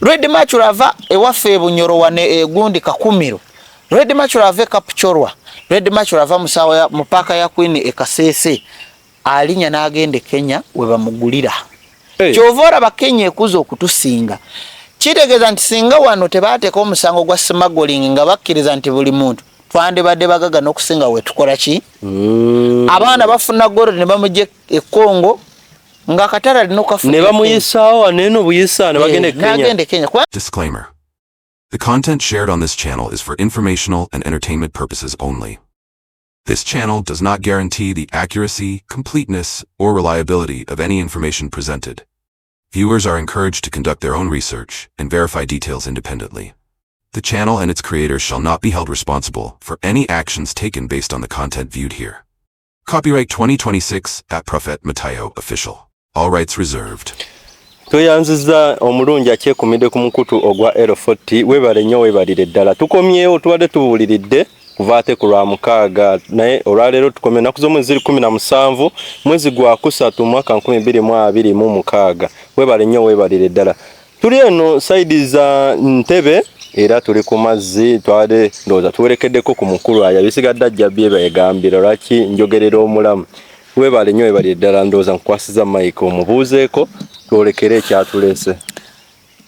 Red Machel ava ewaffe Bunyoro wane gundi Kakumiro. Red Machel ave Kapchorwa. Red Machel ava musawa ya mupaka ya Queen ekasese. Alinya n'agende Kenya we bamugulira. Kyovora Bakenya ekuzo okutusinga. Kitegeeza nti singa wano tebateeka omusango gwa smuggling nga bakkiriza nti buli muntu twandibadde bagaga n'okusinga we tukola ki? Abaana bafuna gold ne bamugye Kongo nga katara lino kafuna ne bamuyisaawo neno buyisa ne bagende Kenya. Disclaimer. The content shared on this channel is for informational and entertainment purposes only. This channel does not guarantee the accuracy, completeness, or reliability of any information presented. Viewers are encouraged to conduct their own research and verify details independently. The channel and its creators shall not be held responsible for any actions taken based on the content viewed here. Copyright 2026 at Prophet Matayo Official. All rights reserved. Tuyanziza omulungi akyekumidde ku mukutu ogwa L40 webale nnyo webalire ddala. Tukomyewo tubadde tubuuliridde kuvaate ku Lwamukaaga naye olwaleero tukomye ennaku z'omwezi 17 mwezi gwa kusatu mwaka 2026 webale nnyo webalire ddala. Tuli eno saidi za Ntebe era tuli ku mazzi twade ndowooza tuwerekeddeko ku mukulu aya bisigadde ajja bye beegambira lwaki njogerera omulamu webale nnyo webalire ddala ndowooza nkukwasiza Mike omubuuzeeko twolekere ekyatuleese.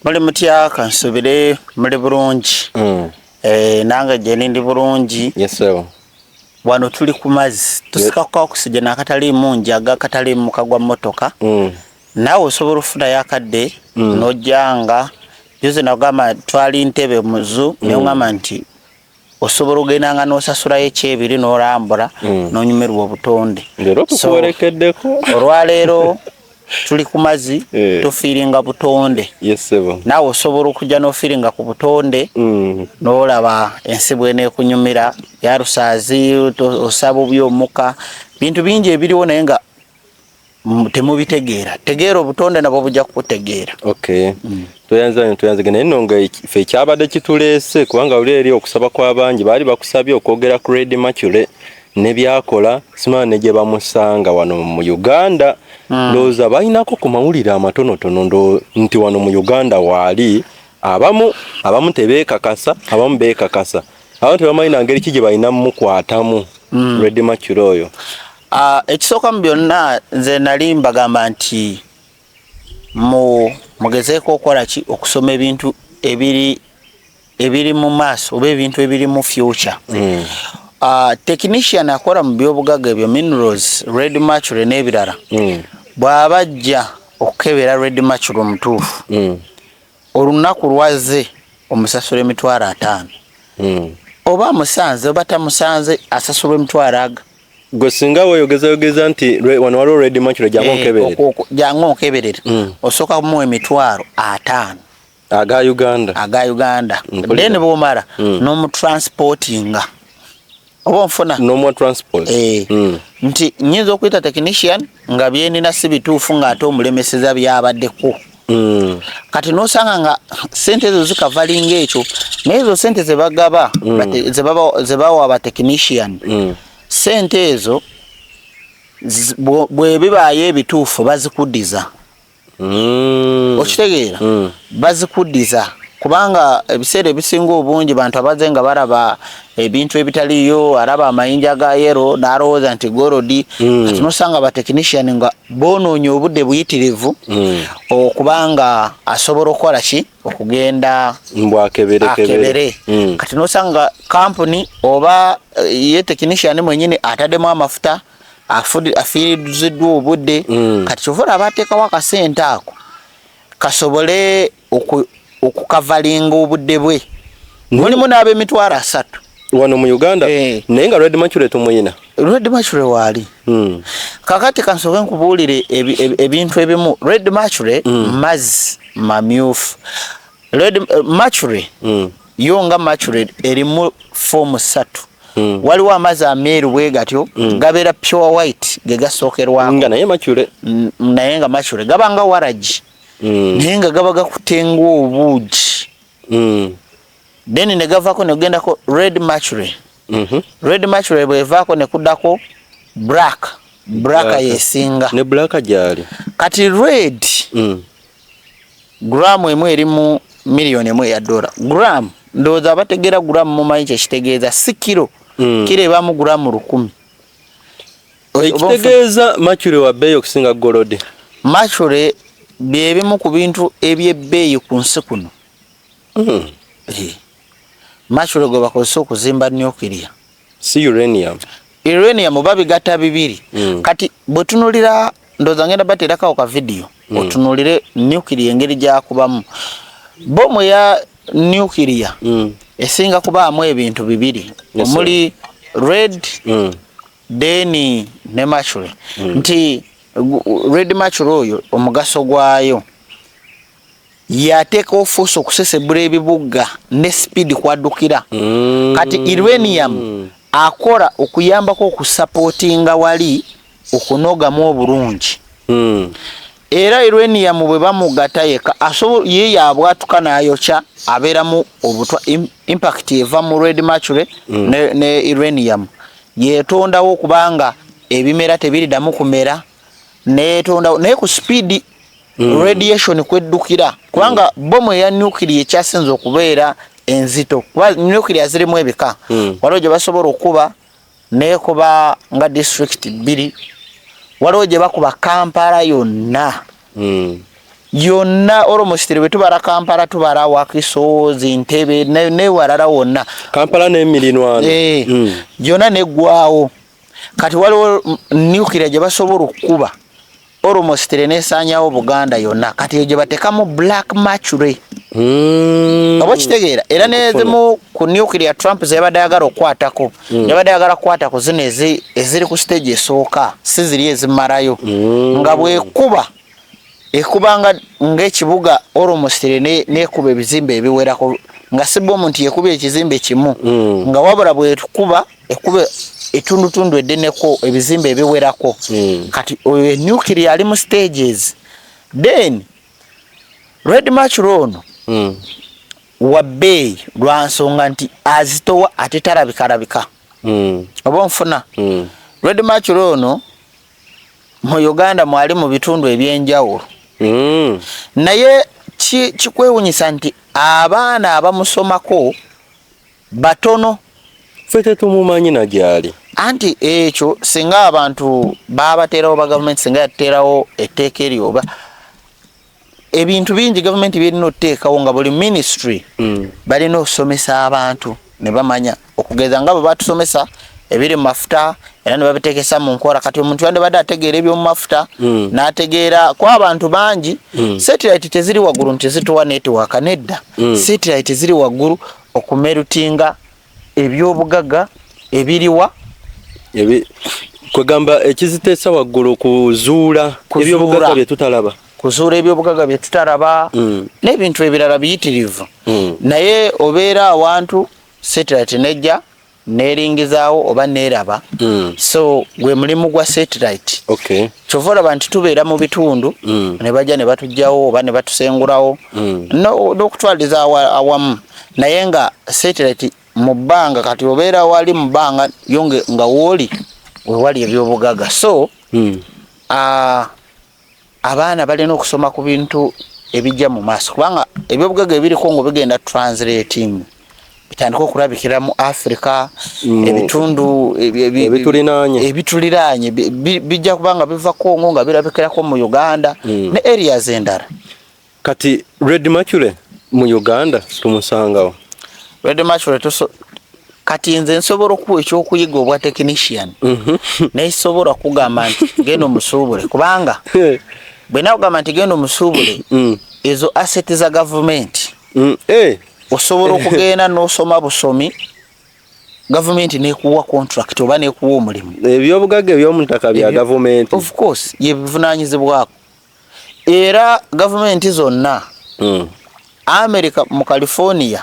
Muli mutya kansubire muli bulungi. Nange gye ndi bulungi. Yes sir. Wano tuli ku mazzi tusikako okusije nakatali mungi agakatali mu kagwa motoka. Nawe osobola ofuna yakadde nojjanga yoze nagamba twali Ntebe muzu ne ngamba nti osobola ogendanga n'osasula ekyebiri n'olambula n'onyumirwa obutonde. Leero tukuwerekeddeko. Olwaleero tuli ku mazzi tofiiringa butonde. Yes sir. Nawe osobola okujja n'ofiiringa ku butonde n'olaba ensi bw'eneekunyumira ya Rusaazi osaba obyomuka bintu bingi ebiriwo naye nga temubitegeera. Tegeera obutonde nabwo bujja kukutegeera. Okay. Tuyanze gene nonga ife kyabadde kituleese kubanga uli eri okusaba kw'abangi baali bakusabye okwogera ku Red Machel ne byakola simane gye bamusanga wano mu Uganda. Ndowooza balinako ku mawulire amatonotono nti wano mu Uganda waali abamu tebeekakasa abamu beekakasa abantu tebamalina ngeri ki gye balina mukwatamu Red Machel oyo. Ekisooka mu byonna nze nali mbagamba nti mugezeeko okukola ki okusoma ebintu ebiri mu maaso oba ebintu ebiri mu future. Technician akola mu byobugagga ebyo minerals Red Machel n'ebirala bw'abajja okukebera Red Machel omutuufu olunaku lwaze omusasula emitwalo 5 oba musanze oba tamusanze asasula emitwalo aga. Gwe singa weyogeza nti wano waliwo Red Machel jangu onkeberere osooka kumuwa emitwalo 5 aga Uganda then bw'omala n'omutransportinga oba nfuna no transport nti nyinza okuyita technician nga byenina si bituufu ng'ate omulemeseza byabaddeko. Kati n'osanga nga sente ezo zikavalinga ekyo naye ezo sente zebagaba zebawa aba technician sente ezo bwe bibaayo ebituufu bazikuddiza. Okitegeera bazikuddiza kubanga ebiseera ebisinga obungi bantu abaze nga baraba ebintu ebitaliyo araba amayinja ga yero n'alowooza nti golodi kati nosanga ba technician nga bonoonya obudde buyitirivu okubanga asobola okukola ki okugenda mbwakebere kati nosanga company oba ye technician mwenyini ataddemu amafuta afiiriziddwa obudde kati kyovula abateekawo akasente ako kasobole okukavalinga obudde bwe. Mulimu n'ab'emitwalo 3 wano mu Uganda naye nga Red Machel tumuyina. Red Machel waali kakati kansooke nkubuulire ebintu ebimu. Red Machel mazzi mamyufu. Red Machel yo nga Machel erimu fomu 3. Waliwo amazzi ameeru bwe gatyo gabeera pure white ge gasookerwako nga naye Machel naye nga Machel gabanga waragi naye nga gaba gakutenga obuugi then ne gavaako ne kugendako Red Machel. Red Machel bwevaako ne kuddako black yesinga ne black gyali kati red gramu emu erimu miliyoni emu ya dola. Gramu ndowooza abategeera gramu mumanyi kyekitegeeza si kilo. Kilo ebamu gramu 1,000. Ekitegeeza Mercury wa bbeeyi okusinga gold. Mercury byebimu ku bintu ebyebbeeyi ku nsi kuno. Mercury gwe bakozesa okuzimba nuclear. Si uranium. Uranium babigatta bibiri. Kati bwetunulira ndowooza ngenda bateerako ka video. Otunulire nuclear engeri gyakubamu. Bomu ya nuclear esinga kubaamu ebintu bibiri. Omuli red then ne Mercury. Nti red Mercury oyo omugaso gwayo yateeka ofuusa okusesebula ebibuga ne speed kwaddukira. Kati uranium akola okuyambako okusupportinga wali okunogamu obulungi. Era uranium bwe bamugata yeka ye yabwatuka n'ayokya abeeramu obutwa impact eva mu red Mercury ne uranium yetondawo kubanga ebimera tebiriddamu kumera netondawo naye ku speed radiation kweddukira kubanga bomu ya nuclear ekyasinze okubeera enzito kuba nuclear zirimu ebika waliwo gye basobola okuba nekuba nga district 2 waliwo gye bakuba Kampala yonna yonna almost bwe tubala Kampala tubala Wakiso Ntebe ne walala wonna Kampala n'emirinwano yonna neggwaawo. Kati waliwo nuclear gye basobola okukuba almost neesaanyawo Buganda yonna kati gye batekamu black Mercury. Abo kitegeera era nezimu ku nuclear Trump zebadde ayagala okukwatako yabadde ayagala kukwatako zino eziri ku stage esooka si ziri ezimalayo nga bwekuba ekubanga ng'ekibuga almost nekuba ebizimbe ebiwerako nga si bomu nti yekuba ekizimbe kimu nga wabula bwekuba ekuba etundutundu eddeneko ebizimbe ebiwerako. Kati oyo nuclear ali mu stages then red Mercury ono wa bbeeyi lwa nsonga nti azitowa ate talabikalabika. Oba nfuna red Mercury ono mu Uganda mwali mu bitundu ebyenjawulo. Naye kikwewunyisa nti abaana abamusomako batono. Ffe tetumumanyi na gyali. Anti ekyo singa abantu babateerawo ba gavumenti singa yateerawo etteeka eryo oba ebintu bingi gavumenti birina oteekawo nga buli ministry balina okusomesa abantu ne bamanya okugeza nga bwe batusomesa ebiri mu mafuta era ne babiteekesa mu nkola. Kati omuntu yandibadde ategeera eby'omu mafuta n'ategeera kwa abantu bangi satellite teziri waggulu nti zituwa network nedda. Satellite ziri waggulu okumerutinga eby'obugagga ebiriwa kwegamba ekiziteesa waggulu kuzuula eby'obugagga bye tutalaba. Kuzuula eby'obugagga bye tutalaba n'ebintu ebirala biyitirivu. Naye obeera awantu satellite nejja neringizaawo oba neeraba. So gwe mulimu gwa satellite. Kyova olaba nti tubeera mu bitundu ne bajja ne batugjawo oba ne batusengulawo n'okutwaliza awamu naye nga satellite mu bbanga kati obeera wali mu bbanga yonge nga wooli wewali eby'obugagga. So abaana balina okusoma ku bintu ebijja mu maaso kubanga eby'obugagga ebiriko ngo bigenda translating bitandika okulabikira mu Africa ebitundu ebituliraanye bijja kubanga biva Congo nga birabikirako mu Uganda ne areas endala. Kati red Mercury mu Uganda tumusangawo. Red Mercury kati nze nsobola okuwa ekyokuyiga obwa technician nesobola kugamba nti genda omusuubule kubanga bwe nakugamba nti genda omusuubule ezo asset za gavumenti osobola okugenda n'osoma busomi gavumenti nekuwa contract oba nekuwa omulimu. Ebyobugagga eby'omutaka bya gavumenti of course ye bivunaanyizibwako era gavumenti zonna America mu California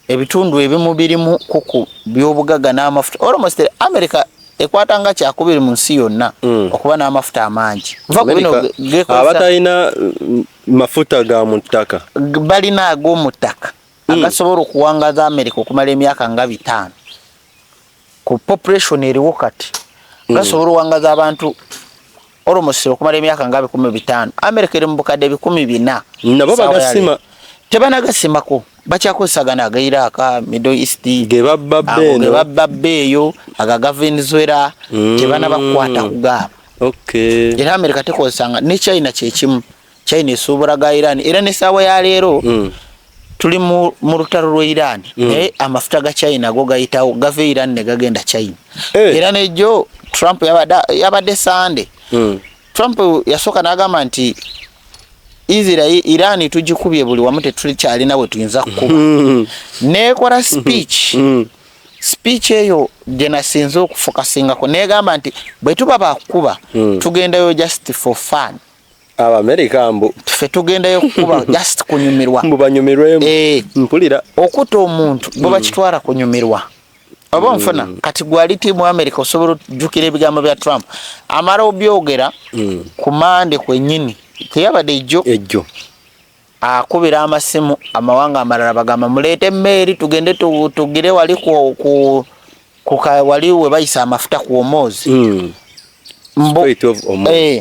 ebitundu ebimu birimu kuku by'obugagga n'amafuta almost America ekwatanga kyakubiri mu nsi yonna okuba n'amafuta amangi. Abatalina mafuta ga mu ttaka balina ag'omu ttaka agasobola okuwangaza America okumala emyaka nga 5 ku population eriwo kati gasobola okuwangaza abantu almost okumala emyaka nga 15 America eri mu bukadde 400 nabo bagasima tebanagassimako bakyakozesagana aga Iraq Middle East ge babbe eyo aga Venezuela tebanabakwata kugaba okay era America tekozesanga ne China kyekimu China esuubula ga Iran era ne sawa ya leero tuli mu rutaro rwa Iran amafuta ga China go gayitawo gave Iran ne gagenda China era nejo Trump yabadde Sunday Trump yasoka n'agamba nti Israel Iran tujikubye buli wamu tetuli kyali nawe tuyinza kukuba nekola speech eyo jena sinzo okufokasinga ko negamba nti bwe tuba bakuba tugenda yo just for fun aba America mbu tufe tugenda yo kukuba just kunyumirwa mbu banyumirwe mpulira okuta omuntu bo bakitwara kunyumirwa abo mfuna kati gwaliti mu America osobola jukira ebigambo bya Trump amara obyogera kumande kwenyini teyabade ejjo akubira amasimu amawanga amalala bagamba mulete mmeri tugende tugire wali ku waliwe bayisa amafuta ku omozi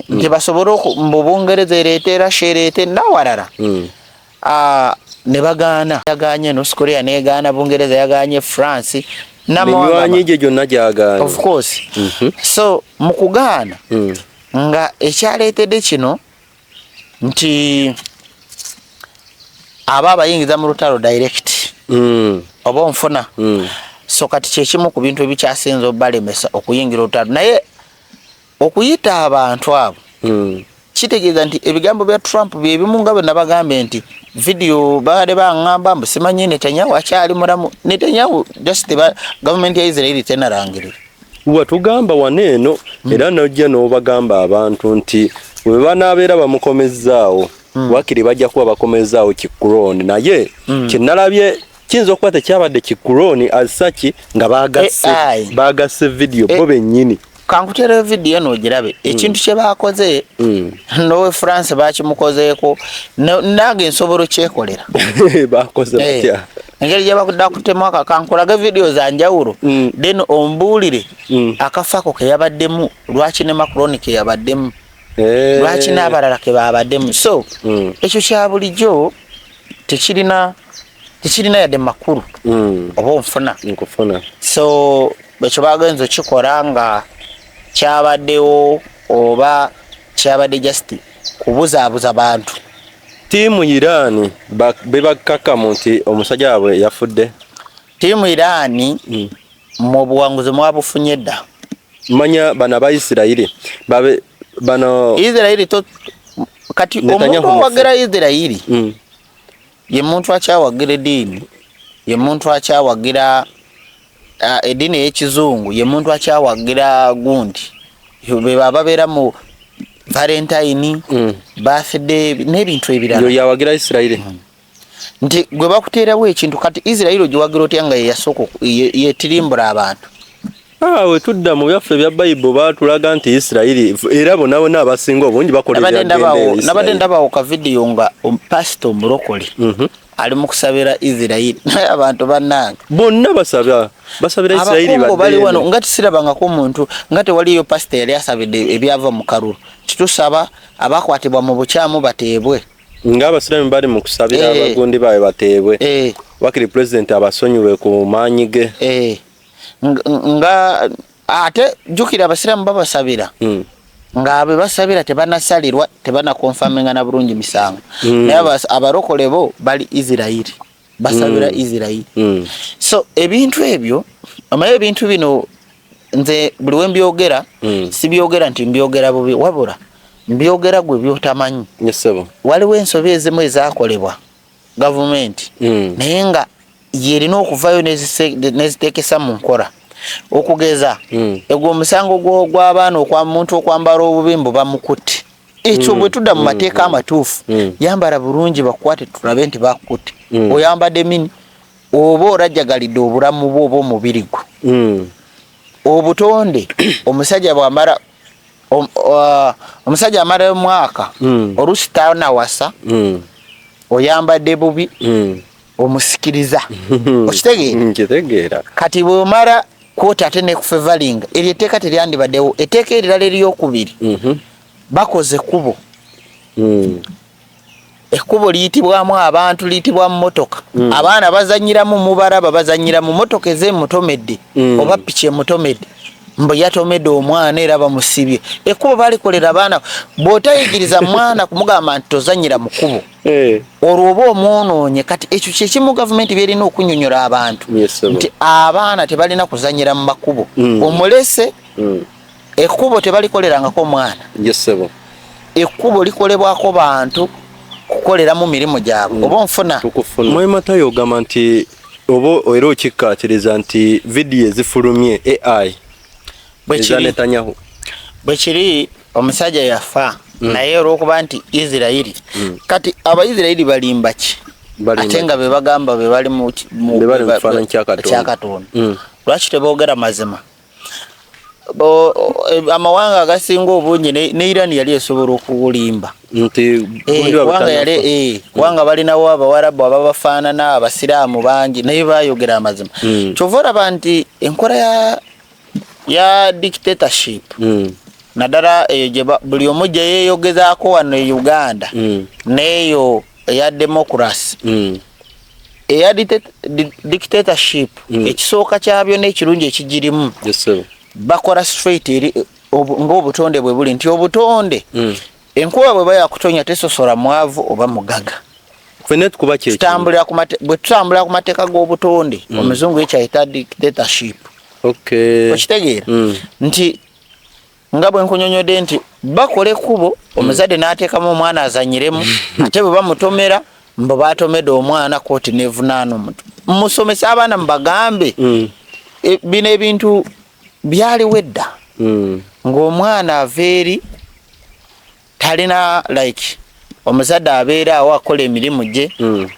nti basobola mbubungereza ereetera sherete nawarara ne bagaana yaganye North Korea negaana Bungereza yaganye France n'amawanga gyonna gyagaana of course so mukugaana nga ekyaleetedde kino nti aba abayingiza mu lutalo direct oba nfuna so kati kyekimu ku bintu ebikyasinza obalemesa okuyingira olutalo naye okuyita abantu abo kitegeeza nti ebigambo bya Trump byebimu nga bwe nabagambe nti video baade bangamba mbusimanyi Netanyahu akyali mulamu Netanyahu just government ya Israel tenarangirira watugamba waneeno era nojja n'obagamba abantu nti bwe banabeera bamukomezzaawo wakiri bajja kuba bakomezzaawo kikuroni naye kinalabye kiyinza okuba tekyabadde kikuroni asaki nga baagasse video bo bennyini kankutera video eno ogirabe ekintu kye baakoze nowe France bakimukozeeko nange nsobolo kyekolera baakoze batya engeri gye bakudda kutemwaka kankulaga video za njawulo then ombuulire akafako ke yabaddemu lwaki ne Macron ke yabaddemu lwaki n'abalala ke babaddemu so ekyo kya bulijjo tekirina yadde makulu oba nfuna so ekyo bagenza kikola nga kyabaddewo oba kyabadde just kubuzaabuza bantu tiimu Iran bebakakamu nti omusajja waabwe yafudde tiimu Iran mu buwanguzi mwabufunye dda manya bana ba Isiraeli bano Israeli to kati omuntu owagira Israeli ye muntu akyawagira eddiini ye muntu akyawagira eddiini y'ekizungu ye muntu akyawagira gundi be babeera mu Valentine birthday n'ebintu ebirala yo yawagira Isiraeli nti gwe bakuteerawo ekintu kati Israeli ogiwagira otya nga yeyasooka yetirimbula abantu we tudda mu byaffe bya Bible batulaga nti Isiraeli era bonna abasinga obungi bakola nabadde ndabawo ka video nga pastor mulokole ali mu kusabira Isiraeli abantu bannanga bonna basabira Isiraeli bali wano nga tisirabangako omuntu nga tewaliyo pastor yali asabidde ebyava mu kalulu titusaba abakwatibwa mu bukyamu bateebwe nga abasiraamu bali mu kusabira abagundi baabwe bateebwe wakiri president abasonyiwe ku maanyi ge nga ate jukira abasiraamu babasabira nga abe basabira tebanasalirwa tebanakonfaminga na bulungi misango naye abarokole bo bali Isiraeli basabira Isiraeli so ebintu ebyo amaye ebintu bino nze buli wembyogera sibyogera nti mbyogera bubi wabula mbyogera gwe byotamanyi nyesebo waliwo ensobi ezimu ezakolebwa government naye nga yerina okuvayo neziteekesa mu nkola okugeza egwo omusango gw'abaana okwamuntu okwambala obubimbo bamukutte ekyo bwe tudda mu mateeka amatuufu yambala bulungi bakwate tulabe nti bakutte oyambadde mini oba orajjagalidde obulamu bwo oba omubiri gwo obutonde omusajja bwamala omusajja amala omwaka oluusi tanawasa oyambadde bubi omusikiriza okitegeera kati bwomala kwota ate ne kufevalinga eryo etteeka teryandibaddewo etteeka erirala eryokubiri bakoze kubo ekkubo liyitibwamu abantu liyitibwa mmotoka abaana bazanyiramu mubaraba bazanyira mu motoka ez'emutomedde oba piki emutomedde mbo yatomedde omwana era bamusibye ekkubo balikolera abaana bw'otayigiriza mwana kumugamba nti tozanyira mu kkubo olwo oba omwonoonye kati ekyo kyekimu gavumenti byerina okunyonyola abantu nti abaana tebalina kuzanyira mu makubo omulese ekkubo tebalikolerangako mwana ekkubo likolebwako bantu kukoleramu mirimu gyabwe oba nfuna Mwematayo ogamba nti oba era okikkaatiriza nti vidiyo ezifulumye AI Netanyahu bwe kiri omusajja yafa naye olw'okuba nti Isirayiri kati Abayisirayiri balimba ki ate nga be bagamba be bali mu kifaananyi kya Katonda lwaki teboogera mazima amawanga agasinga obungi ne Iran yali esobola okulimba nti kubanga balinawo abawarabu ababafaanana abasiraamu bangi naye bayogera amazima kyova olaba nti enkola ya dictatorship naddala buli omu gye yeeyogezaako wano e Uganda n'eyo eya democracy eya dictatorship ekisooka kyabyo n'ekirungi ekigirimu bakola straight eri ng'obutonde bwe buli nti obutonde enkuba bwe bayakutonya tesosola mwavu oba mugaga bwe tutambulira ku mateeka g'obutonde omuzungu ekyayita dictatorship okitegeera nti nga bwe nkunyonyodde nti bakole kubo omuzadde n'ateekamu omwana azanyiremu ate bwe bamutomera mbo batomedde omwana kooti nevunaana omuntu musomese abaana mubagambe bino ebintu byaliwo edda ng'omwana ava eri talina like omuzadde abeera awo akola emirimu gye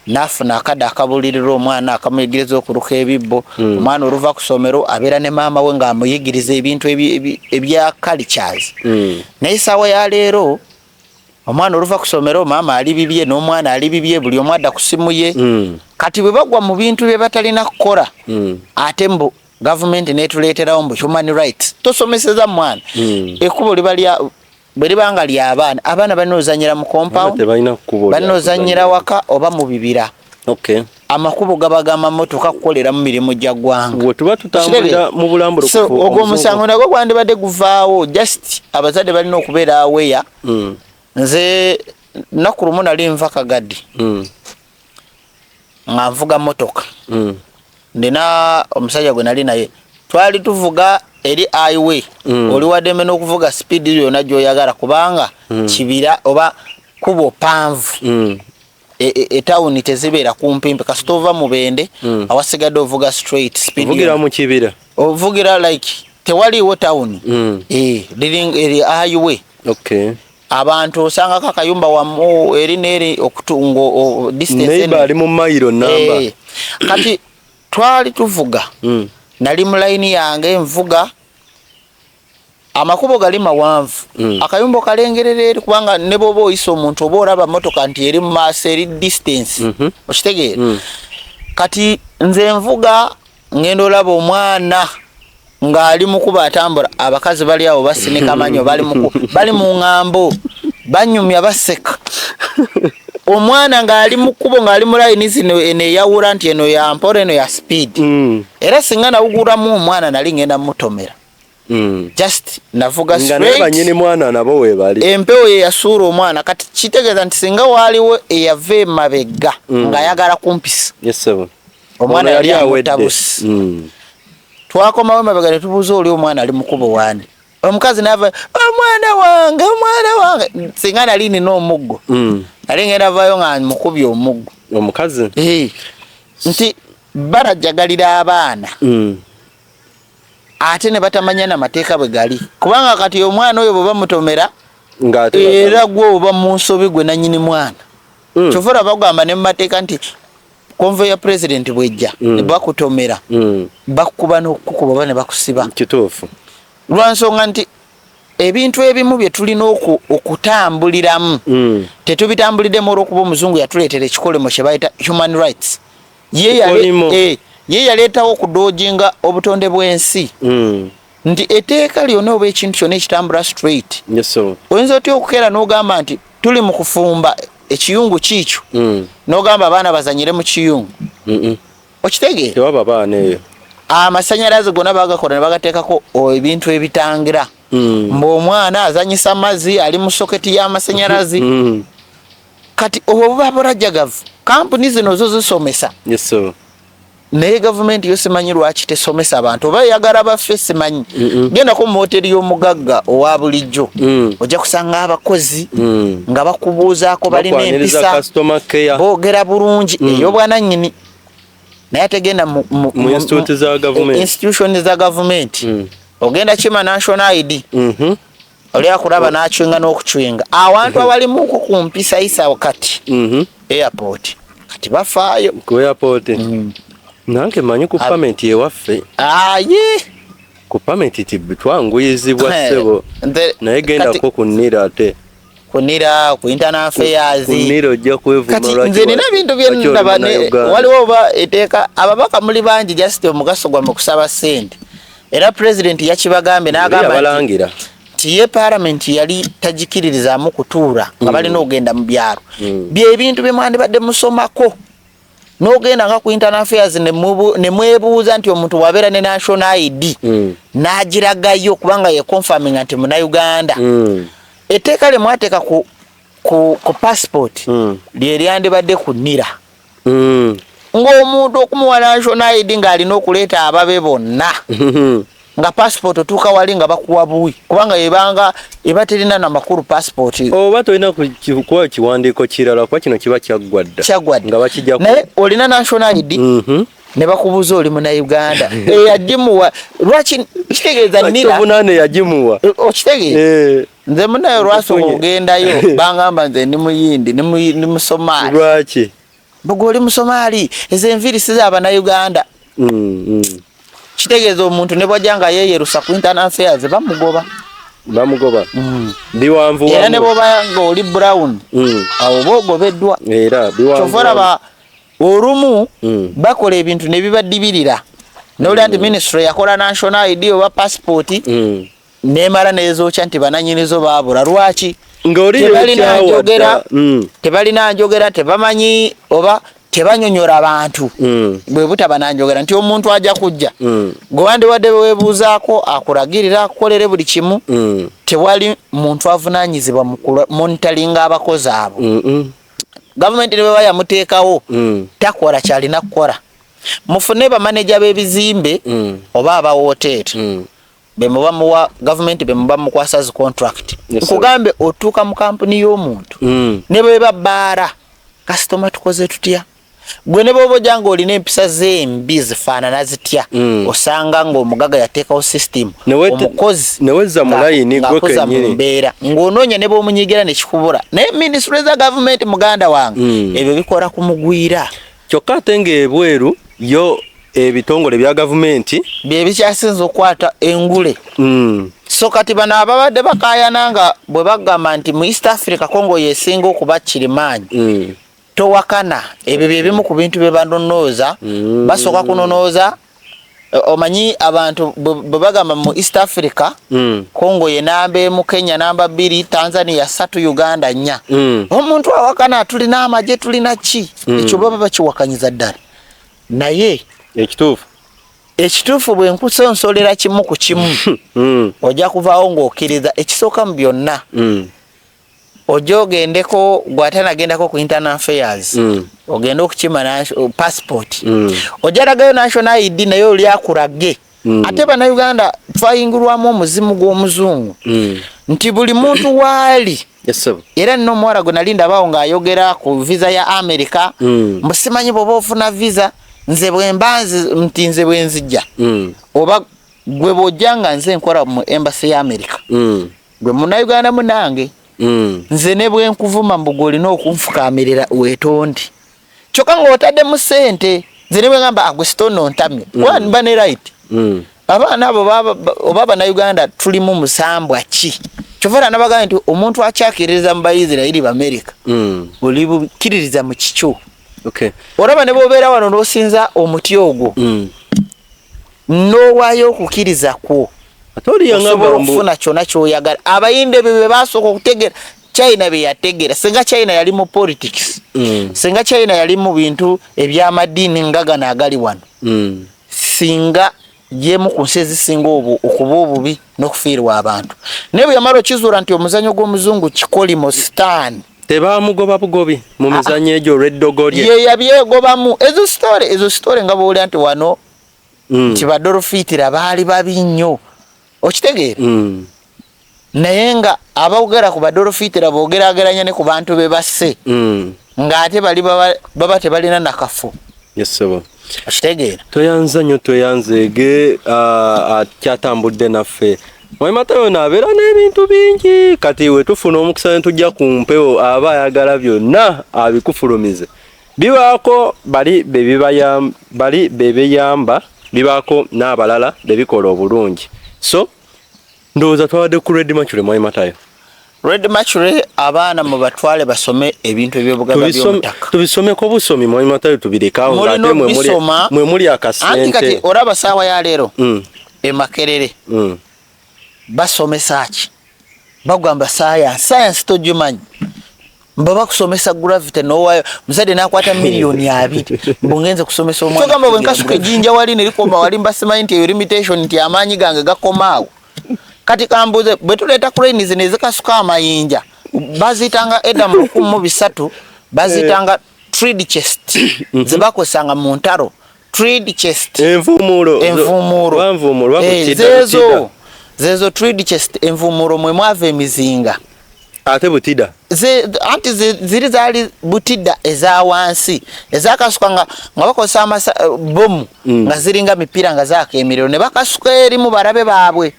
n'afuna akadde akabulirira omwana akamuyigiriza okuruka ebibbo omwana oluva ku ssomero abeera ne maama we ng'amuyigiriza ebintu ebya cultures naye essaawa ya leero omwana oluva ku ssomero maama ali bibye n'omwana ali bibye buli omu adda ku simu ye kati bwe bagwa mu bintu bye batalina kukola ate mbu gavumenti neetuleeterawo mbu human rights tosomeseza mwana ekkubo bwe libanga ly'abaana abaana balina ozanyira mu compound balina ozanyira waka oba mu bibira amakubo gabaga amamotoka kukolera mu mirimu gya ggwanga wetuba tutambulira mu bulambulo ogwo omusango nagwo gwandibadde guvaawo just abazadde balina okubeera aweya nze nnaku lumu nali nva Kagaddi nga nvuga motoka ndina omusajja gwe nali naye twali tuvuga eri highway oli waddeme n'okuvuga speed yonna gy'oyagala kubanga kibira oba kubo panvu etawuni tezibeera kumpimpi kasita ova mu Bende awasigadde ovuga straight speed ovugira mu kibira ovugira like tewaliiwo tawuni eri highway abantu osangako akayumba wamu eri n'eri okutunga distance ali mu mayiro namba kati twali tuvuga nali mu layini yange nvuga amakubo gali mawanvu akayumba kalengerera eri kubanga ne bw'oba oyisa omuntu oba olaba motoka nti eri mu maaso eri distance okitegeera kati nze nvuga ngenda olaba omwana ng'ali mu kuba atambula abakazi bali awo basinika manyo bali mu ŋŋambo banyumya baseka omwana ng'ali mu kkubo ng'ali mu layini zino eno eyawula nti eno ya mpola eno ya speed era singa nawugulamu omwana nali ngenda mutomera just navuga straight banyini mwana nabo webali empewo ye yasuula omwana kati kitegeeza nti singa waaliwo eyava emabega ng'ayagala kumpisa omwana yali amutabusi twakomawo emabega ne tubuuza oli omwana ali mu kkubo wani omukazi n'ava omwana wange singa nali nina omuggo nali ngenda vayo nga mukubye omuggo omukazi nti barajagalira abaana ate ne batamanya n'amateeka bwe gali kubanga kati omwana oyo bwe bamutomera era gwe oba mu nsobi gwe nannyini mwana kyova bagamba ne mu mateeka nti konvo ya president bwejja ne bakutomera bakukuba n'okukuba oba ne bakusiba kituufu lwansonga nti ebintu ebimu bye tulina okutambuliramu tetubitambuliddemu olw'okuba omuzungu yatuleetera ekikolemo kye bayita human rights ye yaleetawo okudoojinga obutonde bw'ensi nti etteeka lyonna oba ekintu kyonna ekitambula straight Yes so. oyinza otya okukeera n'ogamba nti tuli mu kufumba ekiyungu kiikyo n'ogamba abaana bazanyire mu kiyungu okitegeera tewaba baana eyo amasanyalaze gonna bagakola ne bagateekako ebintu ebitangira ng'omwana azanyisa mazzi ali mu soketi y'amasanyalaze kati obwo buba bulajjagavu kampuni zino zo zisomesa Yes so. naye gavumenti yo simanyi lwaki tesomesa abantu oba yagala baffe simanyi gendako mu hoteri y'omugagga owa bulijjo ojja kusanga abakozi nga bakubuuzaako balina empisa boogera bulungi ey'obwanannyini naye tegenda mu institution za gavumenti ogenda kima national ID oli akulaba n'acwinga n'okucwinga awantu awalimuko ku mpisa isa wakati airport kati bafaayo ku airport nange manyi ku payment ewaffe ku payment tibitwanguyizibwa ssebo naye gendako kunira ate kunira ku internal affairs kunira ojja kwevuma lwaki nze nina bintu byendaba waliwo oba eteeka ababaka muli bangi just omugaso gwa mu kusaba ssente era president yakibagambye n'agamba nti ye parliament yali tagikiririzaamu kutuula nga balina ogenda mu byalo byebintu bye mwandibadde musomako n'ogenda nga ku internal affairs ne mwebuuza nti omuntu wabeera ne national ID n'agiragayo kubanga ye confirming nti Munnayuganda etteeka lye mwateeka ku passport lye lyandibadde kunnira ng'omuntu okumuwa national ID ng'alina okuleeta ababe bonna nga passport otuuka wali nga bakuwa buwi kubanga eba terina na makulu passport oba tolina kuwa kiwandiiko kirala kuba kino kiba kyaggwadda nga bakijja naye olina national ID ne bakubuuza oli Munnayuganda eyagimuwa lwaki kitegeeza nnira bunaane yagimuwa okitegeeza nze munayo lwasooka ogendayo bangamba nze ndi muyindi ni musomaali lwaki mbuga oli musomaali ezo enviiri si z'Abannayuganda kitegeeza omuntu ne bwajja nga yeeyerusa ku internal affairs bamugoba biwanvu era ne bwoba nga oli brown awo boogobeddwa era kyova olaba olumu bakola ebintu ne bibadibirira nolya nti ministry yakola national ID oba passport nemala nezookya nti bananyinizo baabula lwaki tebalina njogera tebamanyi oba tebanyonyola abantu bwe butaba nanjogera nti omuntu ajja kujja gwe wandibadde weebuuzaako akulagirira akukolere buli kimu tewali muntu avunaanyizibwa mu monitoringa abakozi abo gavumenti ne bwe yamuteekawo takola kyalina kukola mufune bamaneja b'ebizimbe oba aba woteeri bemuba muwa gavumenti bemuba mukwasa zi contract nkugambe otuuka mu kampuni y'omuntu ne bwe babbaara kasitoma tukoze tutya gwe ne bwoba ojja ng'olina empisa z'embi zifaanana zitya osanga ng'omugaga yateekawo system omukozi newezza mu layini gwe kennyini mbeera ng'onoonya ne bw'omunyigira ne kikubula naye minisitule za gavumenti muganda wange ebyo bikola kumugwira kyokka ate ng'ebweru yo ebitongole bya gavumenti bye bikyasinza okukwata engule so kati bano ababadde bakaayana nga bwe bagamba nti mu East Africa Congo yesinga okuba kirimaanyi towakana ebyo bye bimu ku bintu bye banonooza basooka kunonooza omanyi abantu bwe bagamba mu East Africa Congo ye namba emu Kenya namba 2 Tanzania 3 Uganda 4 omuntu awakana tulina amagye tulina ki ekyo baba bakiwakanyiza ddala naye ekituufu bwe nkusonsolera kimu ku kimu ojja kuvaawo ng'okkiriza ekisooka mu byonna ojja ogendeko gw'atanagendako ku internal affairs ogenda okukima passport ojja lagayo national ID naye oli akulage ate Bannayuganda twayingirwamu omuzimu gw'omuzungu nti buli muntu waali era nno omuwala gwe nali ndabaawo ng'ayogera ku visa ya America mbusimanyi bw'oba ofuna visa nze nze bwe nzijja oba gwe bw'ojja nga nze nkola mu embassy ya America gwe Munnayuganda munange nze ne bwe nkuvuma mbuga olina okunfukaamirira weetondi kyokka ng'otadde mu ssente nze ne bwe ngamba gwe sitono ntamye mba ne right abaana abo oba Bannayuganda tulimu musambwa ki kyova nabagamba nti omuntu akyakiririza mu Bayisirayiri b'Amerika oli bukkiririza mu kikyo olaba ne bw'obeera wano n'osinza omuti ogwo n'owaayo okukkiriza kwo Atori yangamba okufuna kyonna kyoyagala. Abayinde bebe basooka okutegeera China be yategeera senga China yali mu politics. Senga China yali mu bintu eby'amadini ngagana agali wano. Singa yemu kunsezi singa okuba obubi n'okufiirwa abantu. Ne bwe yamala okizuula nti omuzannyo gw'omuzungu Kikolimo Stan tebamugoba bugobi mu mizannyo egyo Reddogorie ye yabyegobamu ezo story nga bw'oli nti wano nti badolofitira baali babi nnyo okitegeera naye nga abawogera ku badolofitira boogeraageranya ne ku bantu be basse ng'ate bali baba tebalina nakafu. Yesebo okitegeera toyanza nnyo toyanzeege kyatambudde naffe Mwai Matayo nabeera n'ebintu bingi kati we tufuna omukisa ne tujja ku mpewo aba ayagala byonna abikufulumize bibaako bali bebeyamba bibaako n'abalala bebikola obulungi so ndowooza twabadde ku Red Mercury Mwai Matayo. Red Mercury abaana mu batwale basome ebintu eby'obugagga by'omutaka tubisomeko busomi Mwai Matayo tubirekawo ng'ate mwe muli akasente anti kati olaba saawa ya leero Makerere basomesa ki bagamba science togimanyi mba bakusomesa gravity nowayo muzadde nakwata milioni 2 mbongenze kusomesa omwana tugamba bwenkasuka ejinja wali nelikoma wali mbasimanyi nti limitation nti amaanyi gange gakomaawo kati kambuze bwe tuleeta cranes nezikasuka amayinja bazitanga Edam 13 bazitanga 3D chest zibakosanga mu ntaro 3D chest envumulo zezo 3D chest envumulo mwe mwava emizinga ate butida anti ziri zaali butida eza wansi ezakasuka nga bakozesa bomu nga ziringa mipira nga zakeemiriro ne bakasuka eri mu barabe baabwe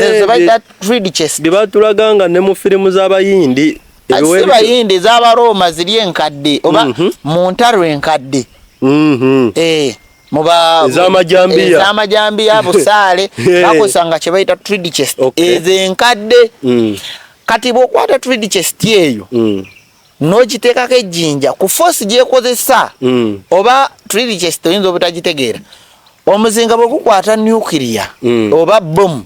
zezo bayita 3D chest bibatulaganga ne mu firimu z'abayindi bayindi z'abaroma ziri enkadde oba mu ntaro enkadde muba ez'amajambiya busaale bakosanga kye bayita 3D chest ezenkadde kati bw'okwata 3D chest eyo n'ogiteekako ejjinja ku force gyekozesa oba 3D chest oyinza obutagitegeera omuzinga bwegukwata nuclear oba bomu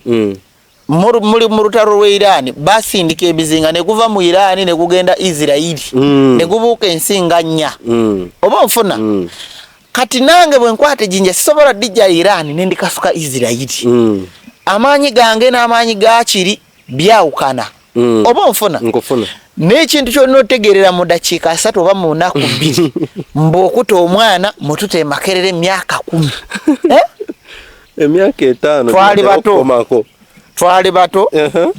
muli mu lutalo lwe Iran basindika ebizinga ne guva mu Iran ne gugenda Israeli ne gubuuka ensinga 4 oba nfuna kati nange bwe nkwata ejjinja sisobola dijja Iran ne ndikasuka Israeli amaanyi gange n'amaanyi gakiri byawukana oba nfuna n'ekintu kyonna otegeerera mu dakiika 3 oba mu nnaku 2 mb'okuta omwana mutute Makerere emyaka 10 emyaka 5 twali bato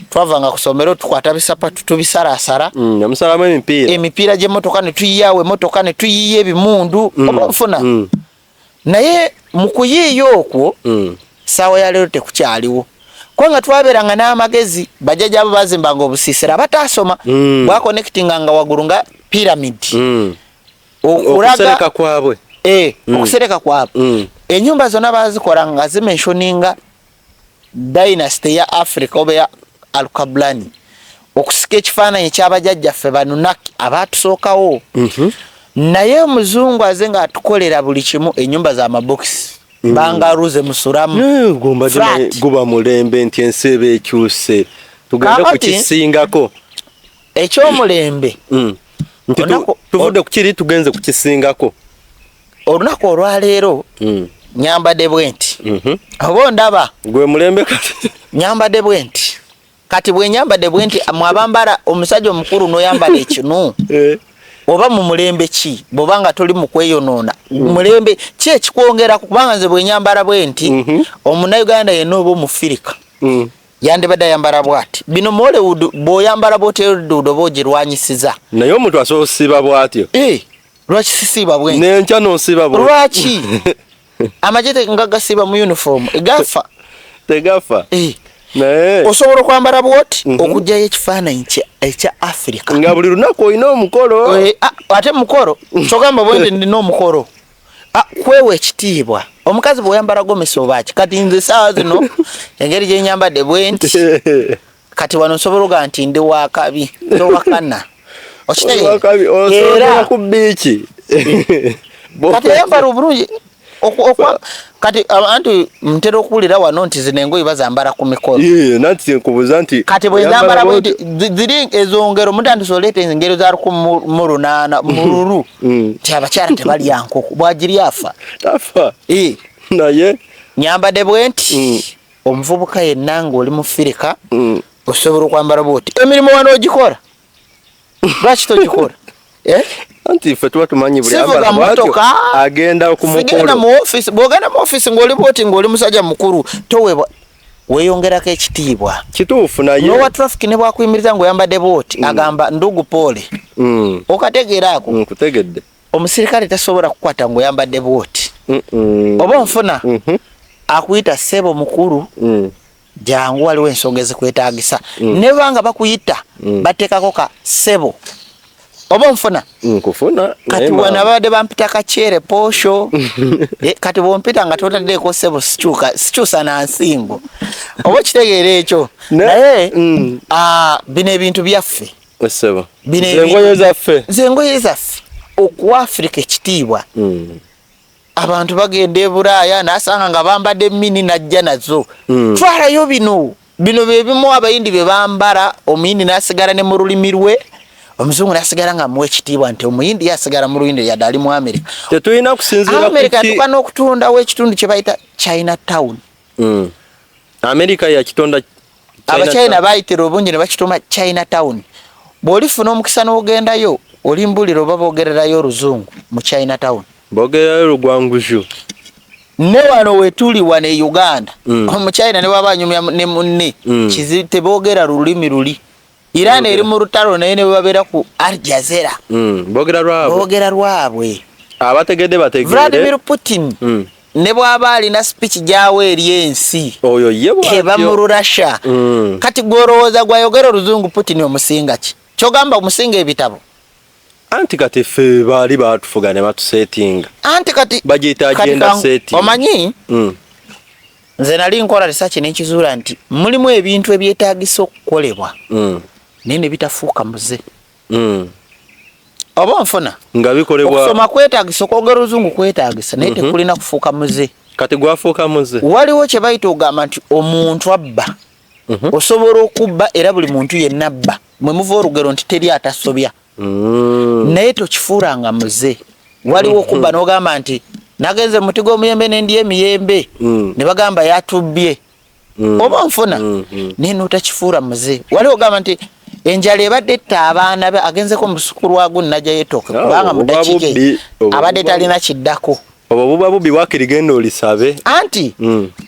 twavanga ku ssomero tukwata bisapatu tubisalaasala yamusalamu emipiira gy'emmotoka ne tuyiyawo emmotoka ne tuyiya ebimundu oba nfuna naye mu kuyiiya okwo saawa ya leero tekukyaliwo kubanga twabeeranga n'amagezi bajjajja abo bazimbanga obusiisira bataasoma bwakonectinga nga waggulu nga pyramid okusereka kwabwe okusereka kwabwe ennyumba zonna bazikola nga zimensioninga dynasty ya Africa oba ya Al-Kablani okusika ekifaananyi ky'abajjajjaffe Banunaki abaatusookawo naye omuzungu aze nga atukolera buli kimu ennyumba z'amabokisi bangaruze musulamu guba mulembe nti ensi eba ekyuse tugende ku kisingako ekyomulembe tuvudde ku kiri tugenze ku kisingako olunaku olwaleero nyambadde bwenti oba ndaba gwe mulembe kati nyambadde bwenti kati bwe nyambadde bwenti mwabambala omusajja omukulu n'oyambala ekinu oba mu mulembe ki bobanga toli mu kweyonoona mulembe ki ekikwongera kubanga nze bwe nyambala bwenti omunnayuganda yenna oba omufirika yandibadde ayambala bwati bino mu Hollywood bw'oyambala bwoti Hollywood oba ogirwanyisiza naye omuntu asobola osiiba bwatyo lwaki sisiiba bwenti n'enkya n'osiiba bwenti lwaki amajete nga gasiiba mu uniform tegafa osobola okwambala bwoti okugjayo ekifaananyi ekya Africa nga buli lunaku olina omukolo ate mukolo kyogamba bwende ndina omukolo kwewa ekitiibwa omukazi bw'oyambala gomesi obaaki kati nze saawa zino engeri gye nyambadde bwenti kati wano nsobola oga nti ndi wakabi towakana okitegeera ku biiki kati oyambala obulungi kati abantu mtero okulira wano nti zino engoye bazambala ku mikolo nati nkubuza nti kati bwe zambala bwenti ziri ezo ngero mutandise oleeta engero za mu lunaana mu lulu ti abakyala tebalya nkoko bwagiri afa naye nyambadde bwenti omuvubuka yenna ng'oli mu Firika osobola okwambala bwoti emirimu wano ogikola lwaki togikola anti ffe tuba tumanyi buli ambala bwatyo agenda ku mukolo bw'ogenda mu office ng'oli bwoti ng'oli musajja mukulu toweebwa weeyongerako ekitiibwa kituufu naye n'owa traffic ne bwakuyimiriza ng'oyambadde bwoti agamba ndugu poole okategeeraako nkutegedde omusirikale tasobola kukwata ng'oyambadde bwoti oba onfuna akuyita ssebo mukulu jangu waliwo ensonga ezikwetaagisa ne banga bakuyita bateekako ka ssebo oba onfuna nkufuna kati wana babadde bampita kakyere poosho kati bwompita nga totaddeeko ssebo sikyusa na nsingo oba kitegeera ekyo naye bino ebintu byaffe ssebo engoye zaffe zengoye zaffe okuwa Afrika ekitiibwa abantu bagenda e Bulaaya nasanga nga bambadde mini najja nazo twalayo bino bye bimu abayindi bye bambala omuyindi nasigala ne mu lulimi lwe omuzungu nasigala nga muwe ekitiibwa nti omuyindi yasigala mu luyindi yadde ali mu Amerika tetulina kusinzira Amerika tukana okutundawo ekitundu kye bayita Chinatown Amerika yakitonda Abachina bayitira obungi ne bakituma Chinatown bw'olifuna omukisa n'ogendayo olimbulira oba boogererayo oluzungu mu Chinatown boogerayo lugwanguju ne wano wetuli wane Uganda omuchina ne wabanyumya ne munne kizite boogera lulimi luli Iran eri mu rutalo naye ne babera ku Al Jazeera boogera lwabwe abategedde bategedde Vladimir Putin ne bwaba alina speech gyawe eri ensi oyo ye bwatyo mu Russia kati gorowooza gwayogera oluzungu Putin omusinga ki kyogamba omusinga ebitabo anti kati ffe baali baatufuga ne batusetinga anti kati bagiyita agenda seti omanyi nze nali nkola research n'ekizuula nti mulimu ebintu ebyetaagisa okukolebwa naye ne bitafuuka muze oba nfuna nga bikolebwa okusoma kwetaagisa okwogera oluzungu kwetaagisa naye tekulina kufuuka muze kati gwafuuka muze waliwo kye bayita ogamba nti omuntu abba osobola okubba era buli muntu yenna abba mwe muva olugero nti teri atasobya naye tokifuulanga muze waliwo okubba n'ogamba nti nagenze muti gw'omuyembe n'endya emiyembe ne bagamba yatubbye oba nfuna naye n'otakifuula muze waliwo ogamba nti enjala ebadde etta abaana be agenzeko musukulu wagu najja yetooke kubanga mudakiike abadde talina kiddako obwo buba bubi wakirigenda olisabe anti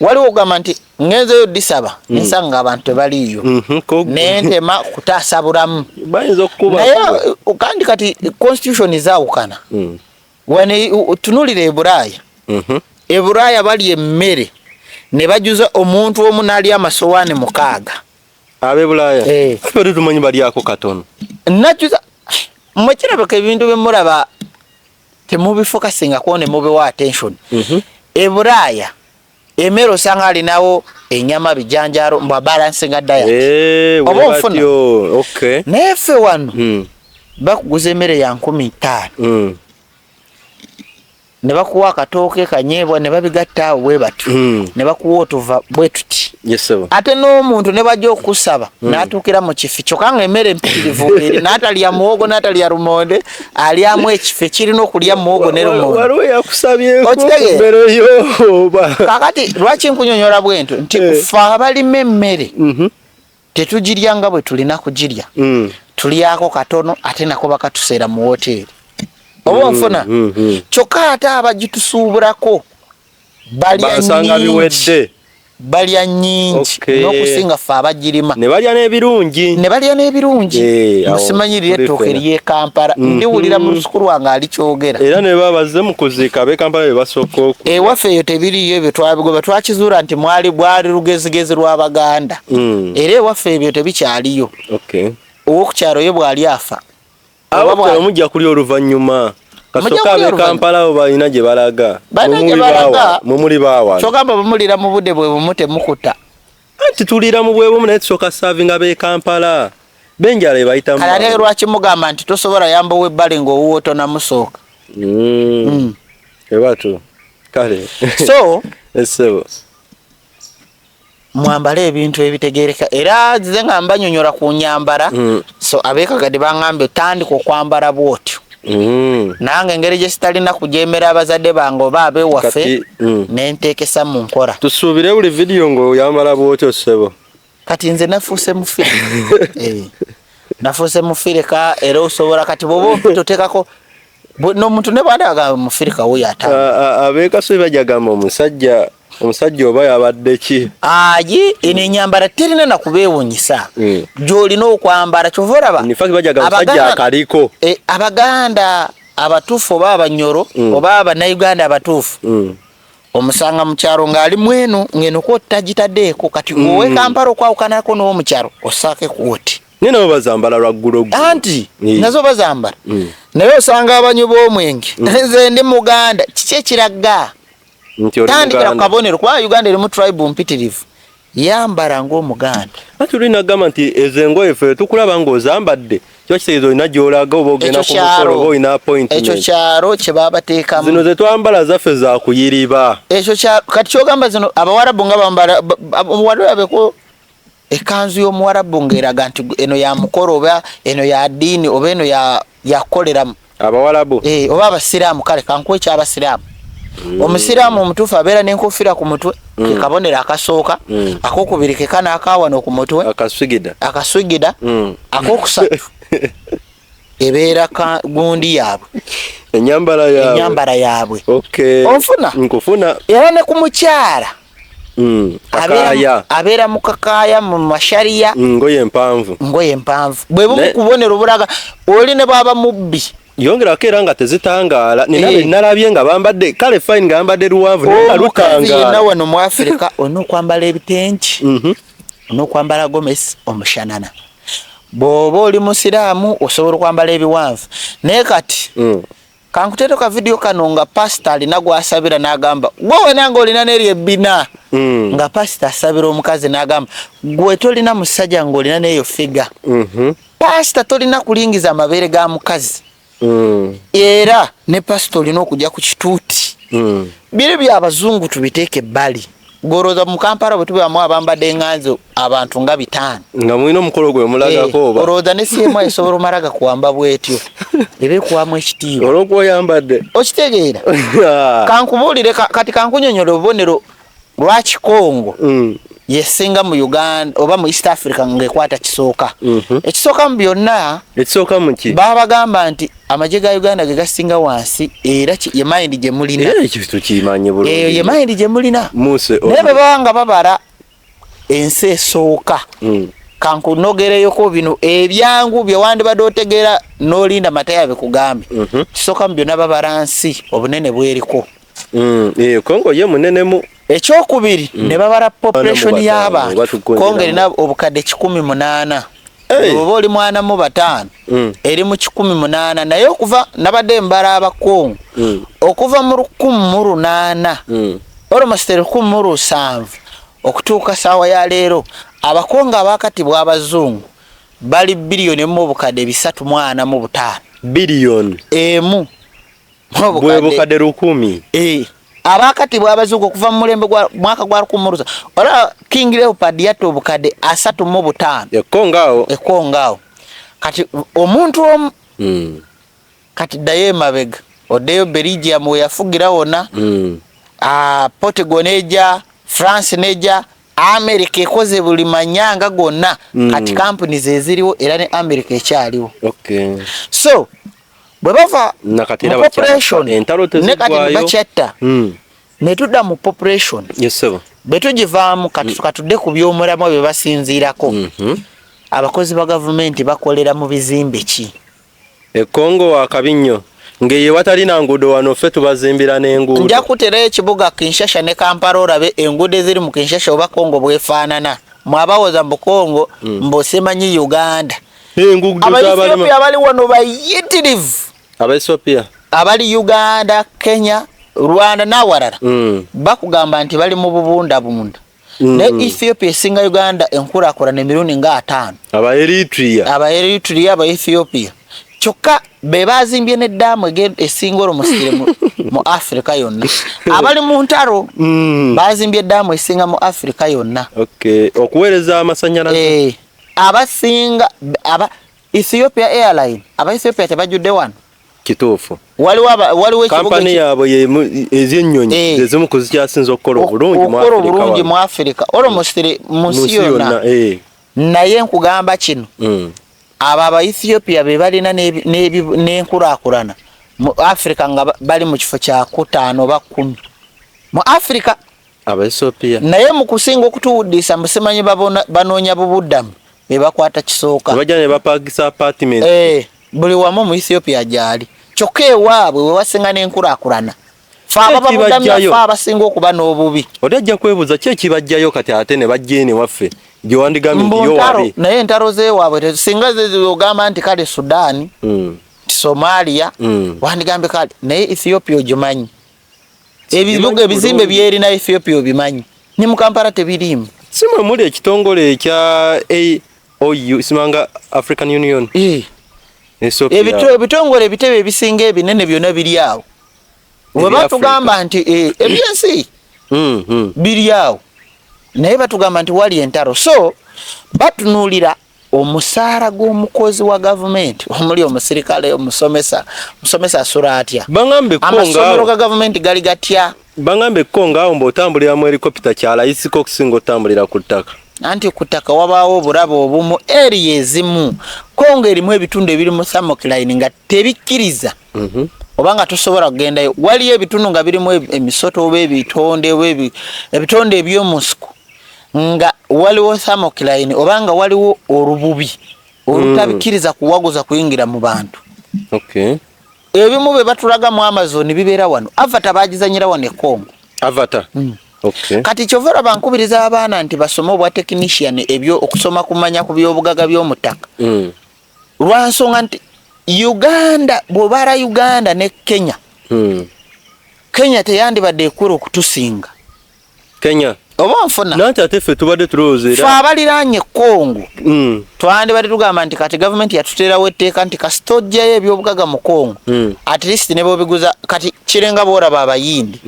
waliwo ogamba nti ngenzeyo disaba nsanga abantu tebaliiyo nentema kutaasa bulamu bayinza okukuba naye kandi kati constitution zaawukana wane tunulira e Bulaaya e Bulaaya bali emmere ne bajuza omuntu omu n'ali amasowaani 6 abe Bulaaya bali tumanyi balyako katono najuza mwekirabika ebintu bemulaba temubifokasinga kuone mubiwa attention e Bulaaya emmere osanga alinawo enyama bijanjalo mbwa balancing diet oba ofuna okay naye ffe wano bakuguza emmere ya 15 ne bakuwa akatooke kanyeebwa ne babigatta awo bwe batu ne bakuwa otuva bwe tuti ate n'omuntu ne bajja okusaba n'atuukira mu kifi kyokka nga emmere empitirivu eri n'atalya muwogo n'atalya lumonde alyamu ekifi ekirina okulya muwogo ne lumonde waliwo yakusabyeko emmere yo kakati lwaki nkunyonyola bwento nti ffe abalima emmere tetugirya nga bwe tulina kugirya tulyako katono ate nako bakatuseera mu woteeri oba nfuna kyokka ate abagitusuubulako balya nnyingi n'okusinga ffe abagirima ne balya n'ebirungi musimanyirire ettooke ery'e Kampala ndiwulira mu lusukulu wange alikyogera era ne babaze mu kuziika ab'e Kampala be basooka ewaffe eyo tebiriyo ebyo twabigoba twakizuula nti bwali lugezigezi lw'Abaganda era ewaffe ebyo tebikyaliyo ow'okukyalo ye bw'ali afa abakolo mujja kuli oluvannyuma kasooka ab'e Kampala bo balina gye balaga mumuli baawa kyogamba bamulira mu budde bwe bumu temukuta anti tulira mu bwe bumu naye tusooka saavinga ab'e Kampala benjala ebayitamu kale ate lwaki mugamba nti tosobola yamba ow'ebbali ng'owuwo tonamusooka ebatu kale so esebo mwambale ebintu ebitegereka era zize nga mbanyonyola ku nyambara so abekagadde bangambe tandika okwambala bwotyo nange engeri gye sitalina kujemera abazadde bange oba abe waffe nenteekesa mu nkola tusuubire buli video ng'oyambala bwotyo ssebo kati nze nafuuse mufire nafuuse mufireka era osobola kati bwoba toteekako n'omuntu ne bwandagamba mufirika wuyo abeekaso bajagamba omusajja oba yabadde ki ayi eno enyambala terina nakubeewunyisa gy'olina okwambala kyova olaba omusajja akaliko abaganda abatuufu oba abanyoro oba abannayuganda abatuufu omusanga mu kyalo ng'ali mweno ng'eno kooti tagitaddeeko kati owe kampala okwawukanako n'omukyalo osaake kooti naye nabo bazambala lwaggulu anti nazo bazambala naye osanga abanywi b'omwenge nze ndi muganda kiki ekiraga tandikira ku kabonero kuba Uganda erimu tribe mpitirivu yambala ng'omuganda ati olinagamba nti ezo engoye ffe tukulaba ng'ozambadde kiba kitegeeza olina gy'olaga oba ogenda ku mukolo oba olina appointment ekyo kyalo kye baabateekamu zino ze twambala zaffe za kuyiriba ekyo kyalo kati kyogamba zino abawarabu nga bambala wadolabeko ekanzu y'omuwarabu ng'eraga nti eno ya mukolo oba eno ya ddiini oba eno yakoleramu abawarabu oba abasiraamu kale kankuwa ekyabasiraamu omusiraamu omutuufu abeera n'enkofiira ku mutwe ke kabonero akasooka akokubiri ke kanaakawano ku mutwe akaswigida akokusatu ebeera gundi yaabwe enyambala yaabwe onfuna era ne ku mukyala abeera mu kakaaya mu mashariya ngoye mpanvu bwe bumukubonero obulaga oli ne bwaba mubbi yongerako era nga tezitangaala nalabye nga bambadde kale fine nga bambadde luwanvu naye lutangaala yenna wano mu Afirika olina okwambala ebitengi olina okwambala gomesi omushanana bw'oba oli musiraamu osobola okwambala ebiwanvu naye kati kankuteeto ka video kano nga pasita alina gwasabira n'agamba gwe wena ng'olina n'eri ebbina nga pasita asabira omukazi n'agamba gwe tolina musajja ng'olina n'eyo figa pasita tolina kulingiza amabeere ga mukazi era ne pasita olina okujja ku kituuti biri by'abazungu tubiteeke ebbali goroza mu Kampala bwe tubamu abambadde enganzo abantu nga 5 nga mulina omukolo gwe mulagako oba oroza ne siemu esobola omalaga kuwamba bwetyo ebe kuwamu ekitiibwa olw'okwoyambadde okitegeera kankubuulire kati kankunyonyola obubonero lwa Kikongo yesinga mu Uganda oba mu East Africa ng'ekwata kisooka ekisooka mu byonna ekisooka mu ki baabagamba nti amagye ga Uganda ge gasinga wansi era ye mayindi gye mulina ekyo tukimanye bulungi ye mayindi gye mulina naye bwe baba nga babala ensi esooka kankunogereyoko bino ebyangu bye wandibadde otegeera n'olinda mataya bikugambye kisooka mu byonna babala nsi obunene bweriko Kongo ye munenemu ekyokubiri ne babala population y'abantu Kongo erina obukadde 18 oba oli mwana mu 5 eri mu 18 naye okuva nabadde mbala abakongo okuva mu 18 almost 17 okutuuka saawa ya leero abakongo abakati bw'abazungu bali biliyoni mu obukadde 345 biliyoni emu bwe bukadde 10 abakati bw'abazungu okuva mu mulembe gwa mwaka gwa 10 ola King Leopold yatta obukadde 35 ekongaawo kati omuntu omu kati ddayo emabega oddeyo Belgium we yafugira wona Portugal neja France neja America ekoze buli manyanga gonna kati companies eziriwo era ne America ekyaliwo so bwe bava nakatira population entalo tezigwayo bachatta netudda mu population yesebo betugivaamu kati tukatudde ku by'omulamu bye basinziirako abakozi ba gavumenti bakolera mu bizimbe ki Kongo wakabinyo ngeye watalina ngudo wano ffe tubazimbira n'engudo nja kutera ekibuga Kinshasa ne Kampala olabe engudo eziri mu Kinshasa oba Kongo bwefaanana mwabawoza mu Kongo mbosemanyi Uganda Ethiopia abali wano bayitirivu Ethiopia abali Uganda Kenya Rwanda n'awalala bakugamba nti bali mu bubunda ne Ethiopia esinga Uganda enkulaakulana emirundi nga 5 aba Eritrea aba Ethiopia kyokka be bazimbye n'eddamu esinga olumusire mu Africa yonna. Abali mu ntalo bazimbye eddamu esinga mu Africa yonna. Okay, okuweereza amasannyalaze. Abasinga Ethiopia Airline, Ethiopia tebajjudde wano. Kituufu. Waliwo kampani yaabwe ez'ennyonyi ezimu kuzikyasinza okukola obulungi mu Africa. Olomusire mu nsi yonna. Naye nkugamba kino. Aba Ethiopia be balina n'enkulaakulana mu Africa nga bali mu kifo kya 5 oba 10 mu Africa. Aba Ethiopia naye mu kusinga okutuwuddisa musimanyi banoonya bubuddamu be bakwata kisooka bajja ne bapagisa apartment. Buli wamu mu Ethiopia gyali kyokka ewaabwe we wasinga n'enkulaakulana. Fa babuddamu abasinga okuba n'obubi. Odajja kwebuuza ki ekibajjayo kati ate ne bajja ene waffe gye wandigambye yo wali. Naye entalo z'ewaabwe singa zogamba nti kale Sudan, Somalia, wandigambye kale naye Ethiopia ogimanyi. Ebibuga ebizimbe byerina Ethiopia obimanyi. Ni mu Kampala tebirimu. Simwe muli ekitongole ekya AOU simanga African Union. Ebitongole ebitebe ebisinga ebinene byonna biri awo. We batugamba nti ebyensi biri awo. Naye batugamba nti wali entalo. So batunuulira omusaala gw'omukozi wa gavumenti omuli omusirikale omusomesa asula atya. Amasomero ga gavumenti gali gatya. Bangambe konga awo mbotambulira mu helicopter kyalayisiko okusinga otambulira ku ttaka. Anti ku ttaka wabaawo obulabo obumu eri ezimu Kongo erimu ebitundu ebiri mu thermocline nga tebikkiriza obanga tosobola kugendayo. Waliyo ebitundu nga birimu emisoto oba ebitonde eby'omusuku nga waliwo thermocline obanga waliwo olububi olutabikkiriza kuwaguza kuyingira mu bantu. Okay. Ebimu be batulaga mu Amazon bibeera wano. Avatar bagizanyira wano e Kongo. Avatar. Okay. Kati kyovera bankubiriza abaana nti basome obwa technician ebyo okusoma kumanya ku byobugaga by'omutaka. Lwansonga nti Uganda bwobara Uganda ne Kenya. Kenya teyandibadde ekura okutusinga. Kenya. Oba nfuna. Nanti ate ffe tubadde tulowoozeera. Fa abaliraanye Kongo. Twandibadde tugamba nti kati gavumenti yatuteerawo etteeka nti kastojjayo ebyobugaga mu Kongo. At least ne bobiguza kati kirenga boolaba abayindi.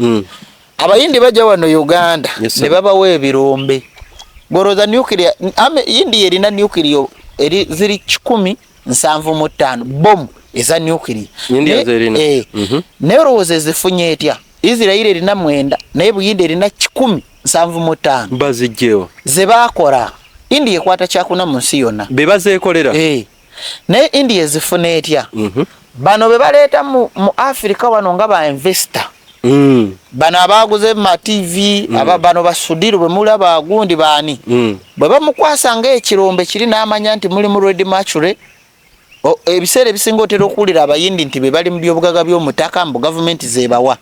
Abayindi bajja wano Uganda ne babawo ebirombe. Goroza nuclear India erina nuclear eri ziri 175 bomu eza nuclear. India zerina. Ne roze zifunye etya. Israel erina 9 naye Buyindi erina 175. Bazijjewo. Ze bakola. India ekwata kyakuna mu nsi yonna. Be bazeekolera. Naye India zifuna etya. Bano be baleeta mu Africa wano nga ba investor. Bano abaguze ma TV bano basudiru bwe mulaba agundi baani bwe bamukwasa ng'ekirombe kiri n'amanya nti muli mu Red Mature ebiseera ebisinga otera okuwulira abayindi nti be bali mu byobugaga by'omutaka mbu gavumenti zebawa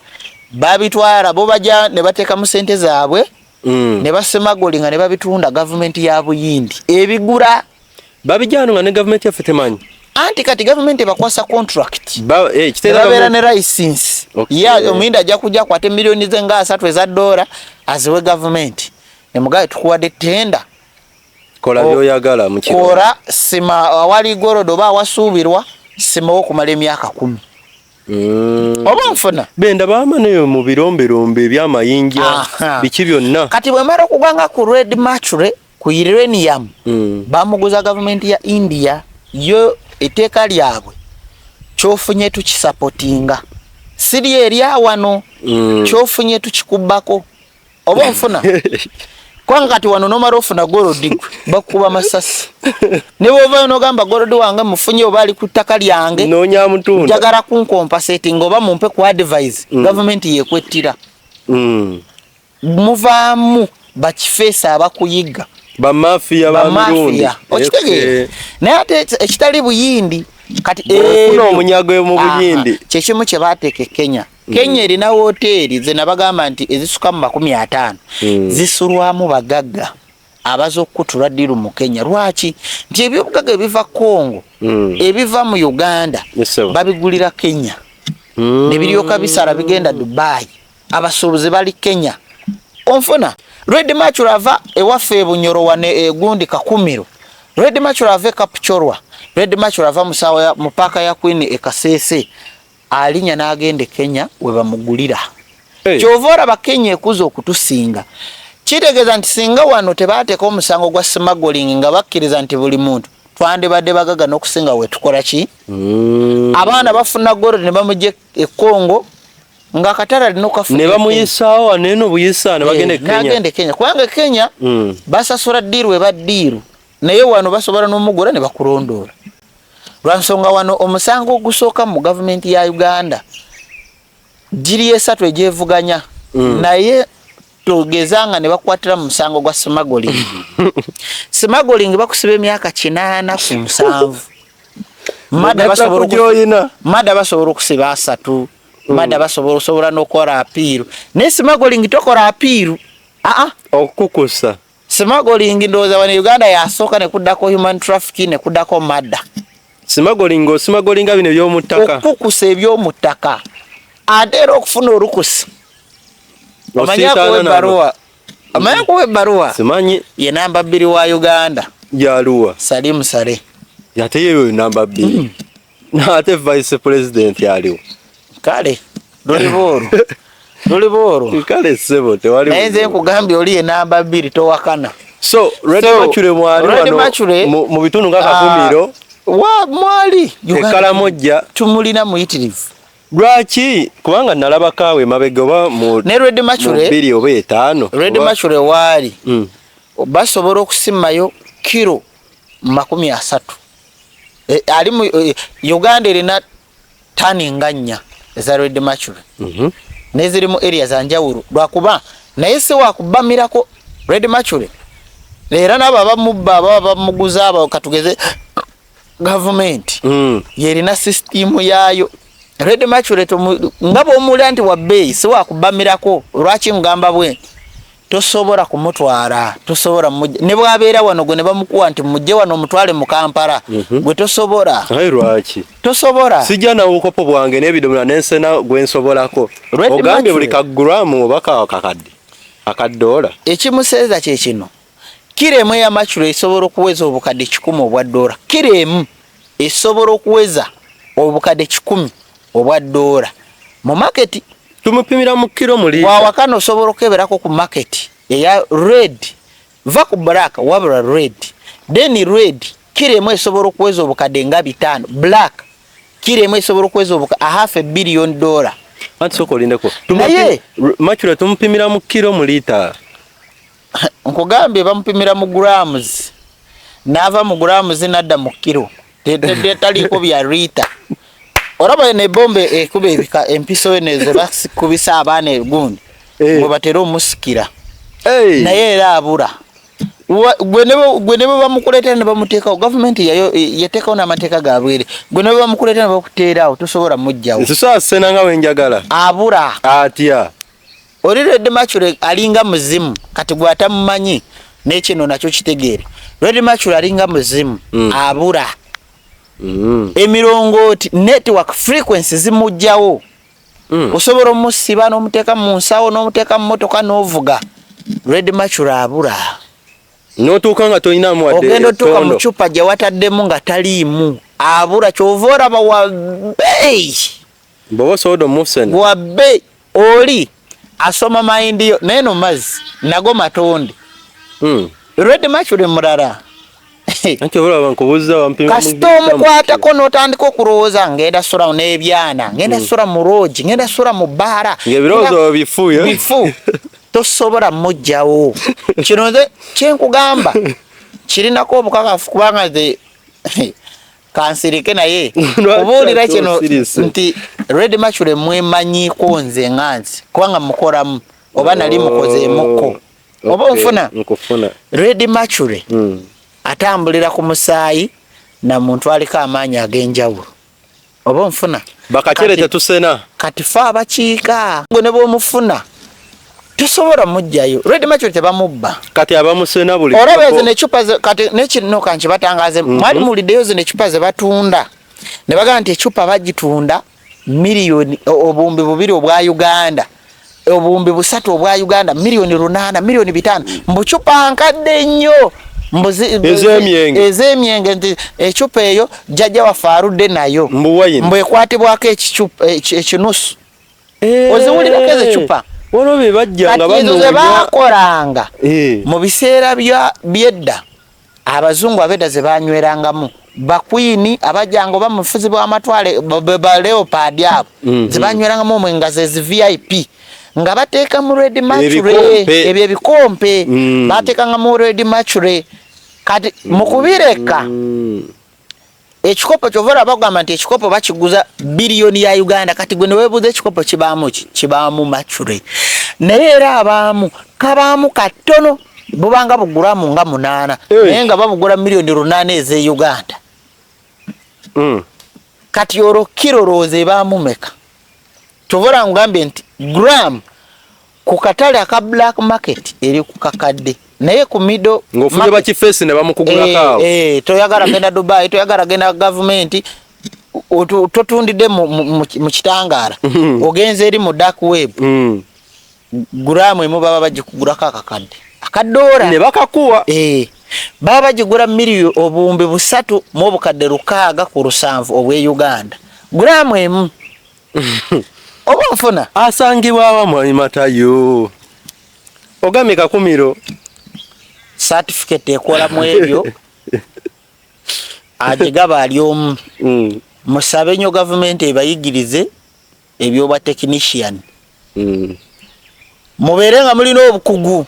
babitwala bo bajja ne bateeka mu ssente zaabwe ne basemagolinga ne babitunda gavumenti ya Buyindi ebigura babijjano nga ne gavumenti yaffe temanyi. Anti kati government bakwasa contract. Kitera ne license. Omuyindi ajja kujja kwate milioni zenga 3 eza $, aziwe government. Ne mugaye tukuwadde tenda. Kola byoyagala mu kiro. Kora sima awali gorodo ba wasuubirwa sima okumala emyaka 10. Oba nfuna. Benda baamaneyo mu birombe ebyamayinja biki byonna. Kati bwe mara okuganga ku Red Mature ku uranium. Bamuguza government ya India yo etteeka lyabwe kyofunye tukisapotinga siri erya wano kyofunye tukikubbako oba nfuna kwanga kati wano nomara ofuna golodi bakuba masasi ne bova nogamba golodi wange mufunye obali ku ttaka lyange nonya mutunda njagala kunkompensating oba mumpe ku advise government yekwetira muvaamu bakifeesa abakuyiga bamafia bamurundi okitegeera naye ate ekitali Buyindi kati kuno omunyago mu Buyindi kyekimu kye bateeka Kenya. Kenya erina hoteri ze nabagamba nti ezisuka mu 50 zisulwamu bagagga abazo okutula ddiru mu Kenya. Lwaki nti ebyobugaga ebiva Kongo ebiva mu Uganda babigulira Kenya ne biryoka bisala bigenda Dubai abasuubuzi bali Kenya. Onfuna Red Mature ava ewaffe Bunyoro wane gundi Kakumiro. Red Mature ave Kapchorwa Red Machula ava musawa ya mupaka ya Queen ekasese alinya n'agende Kenya we bamugulira. Kyovora bakenya ekuzo okutusinga. Kitegeeza nti singa wano tebateeka omusango gwa smuggling nga bakkiriza nti buli muntu twandibadde bagaga n'okusinga we tukola ki? Abaana bafuna goro ne bamugye e Congo nga katara linokafuna ne bamuyisaawo neno buyisa ne bagende Kenya. N'agende Kenya kubanga Kenya basasula ddiiru we baddiiru naye wano basobola n'omugula ne bakulondoola. Lwansonga wano omusango ogusooka mu gavumenti ya Uganda giri esatu egyevuganya naye togezanga ne bakwatira mu musango gwa smuggling. Smuggling bakusiba emyaka 8 ku 7. Mada basobola okusiba 3. Mada basobola n'okola apiiru. Ne smuggling tokola apiiru. Okukusa. Smuggling ndowooza wano Uganda yasooka ne kuddako human trafficking ne kuddako mada. Smuggling bino eby'omuttaka. Okukusa eby'omuttaka. Ate era okufuna olukusa. Amanya kuwe baruwa. Simanyi. Ye namba 2 wa Uganda. Yaluwa. Salim Sare. Yate yeyo namba 2. Ate vice president yaliwo. Kale. Doli boru. Kale sebo tewali. Nayenze nkugambye oli ye namba 2 towakana. So Red Machula mwali wano mu bitundu nga Kakumiro. Wa mwali. Kalamoja. Tumulina muyitirivu. Lwaki kubanga nalaba kawe mabega oba mu ne Red Machula 2 oba 5 Red Machula wali basobola okusimayo kilo 30 ali mu Uganda erina tani nganya eza Red Machula neziri mu area za njawulo lwakuba naye se wakubamirako Red Machula era nabo abamuguza abo katugeze government yerina system yayo. Red Machula ngabo omulanti wa bay se wakubamirako lwaki ngamba bwe tosobola kumutwala tosobola ne bwabeera wano gwe ne bamukuwa nti mujje wano mutwale mu Kampala gwe tosobola. Ayi lwaki tosobola sijja na ukopo bwange n'ebidomula n'ensena gwe nsobolako ogambye buli kagramu obaka akaddola ekimuseeza kye kino kiremu ya Machula esobola okuweza obukadde 100 obwa dola kiremu esobola okuweza obukadde 100 obwa dola mu market tumupimira mu kilo muli wa wakano osobola okukeberako ku market eya red va ku black wabula red then red kiremu esobola okuweza obukadde nga 5 black kiremu esobola okuweza $500 million anti soko lindeko Machula tumupimira mu kilo mu lita nkugambye bamupimira mu grams nava mu grams nadda mu kilo taliko bya lita. Oraba ne bombe ekube ebika empiso enezo bakubisa abaana egundi ngo batero musikira naye era abura gwe ne bamukuleta ne bamuteeka government yateekawo n'amateeka gabwere gwe ne bamukuleta ne bakuteerawo tosobola mujjawo sisasena nga wenjagala abura atya oli Red Machula alinga muzimu kati gwatamumanyi n'ekino nakyo kitegeere Red Machula alinga muzimu abura emirongooti network frequency zimujjawo osobola omusiba n'omuteeka mu nsawo n'omuteeka mu motoka n'ovuga Red Machula abura n'otuuka nga tolinamu wadde ogenda otuuka mu cupa gye wataddemu nga taliimu abura kyova olaba wa bei bobo sodo musen wa bei oli asoma mayindi yo naye no mazzi nago matonde Red Machula mulala ancho bula bankubuza wampima kasito omukwatako n'otandika okulowooza ngenda sula n'ebyana ngenda sula mu rogi ngenda sula mu baara ng'ebirowoozo bifu tosobola mujjawo kino nze kyenkugamba kirinako obukakafu kubanga nze kansirike naye obuulira kino nti Red Machula mwemanyiiko nze nganzi kubanga mukolamu oba nali mukozeemukko oba onfuna Red Machula atambulira ku musaayi na muntu aliko amaanyi ag'enjawulo oba onfuna bakachere tetusena kati fa abakiika ngo ne bw'omufuna tosobola mujjayo Red Machula tebamubba kati abamusena buli olabeze n'ecupa kati n'ekino kanki batangaze mwali muliddeyo zino ecupa ze batunda ne bagamba nti ecupa bagitunda miliyoni obuwumbi 2 obwa Uganda obuwumbi 3 obwa Uganda miliyoni 8 miliyoni 5 mbucupa nkadde nnyo ez'emyenge nti ecupa eyo jjajja waffe aludde nayo mbwekwatibwako ekinusu oziwulirako ezecupa olwo be bajjanga banoonya bakolanga mu biseera byedda abazungu abedda ze banywerangamu bakwini abajjanga oba mufuzi bw'amatwale ba leopard abo ze banywerangamu omwenga ze VIP nga bateeka mu red mature ebyo ebikompe bateekanga mu red mature kati mukubireka ekikopo kyovora bagamba nti ekikopo bakiguza biliyoni ya Uganda kati gwe newebuuza ekikopo kibaamu mature naye era abaamu kabaamu katono bubanga bugulamu nga 8 naye nga babugula miliyoni 8 eze Uganda kati oro kilo roze baamu meka kyovora ngambye nti gram ku katale aka black market eri ku kakadde naye ku middle ng'ofunye bakifeesi ne bamukugula kawo toyagala genda Dubai toyagala genda government totundidde mu kitangaala ogenze eri mu dark web guramu emu baba bagikugulako akakadde akadoora ne bakakuwa baba bagigula miliyoni obuwumbi 3 mu obukadde 6 ku 7 obwe Uganda guramu emu oba nfuna asangibwa abamu matayo ogame kakumiro certificate ekola mu ebyo agigaba ali omu musabe nnyo government ebayigirize ebyoba technician mubeerenga mulina obukugu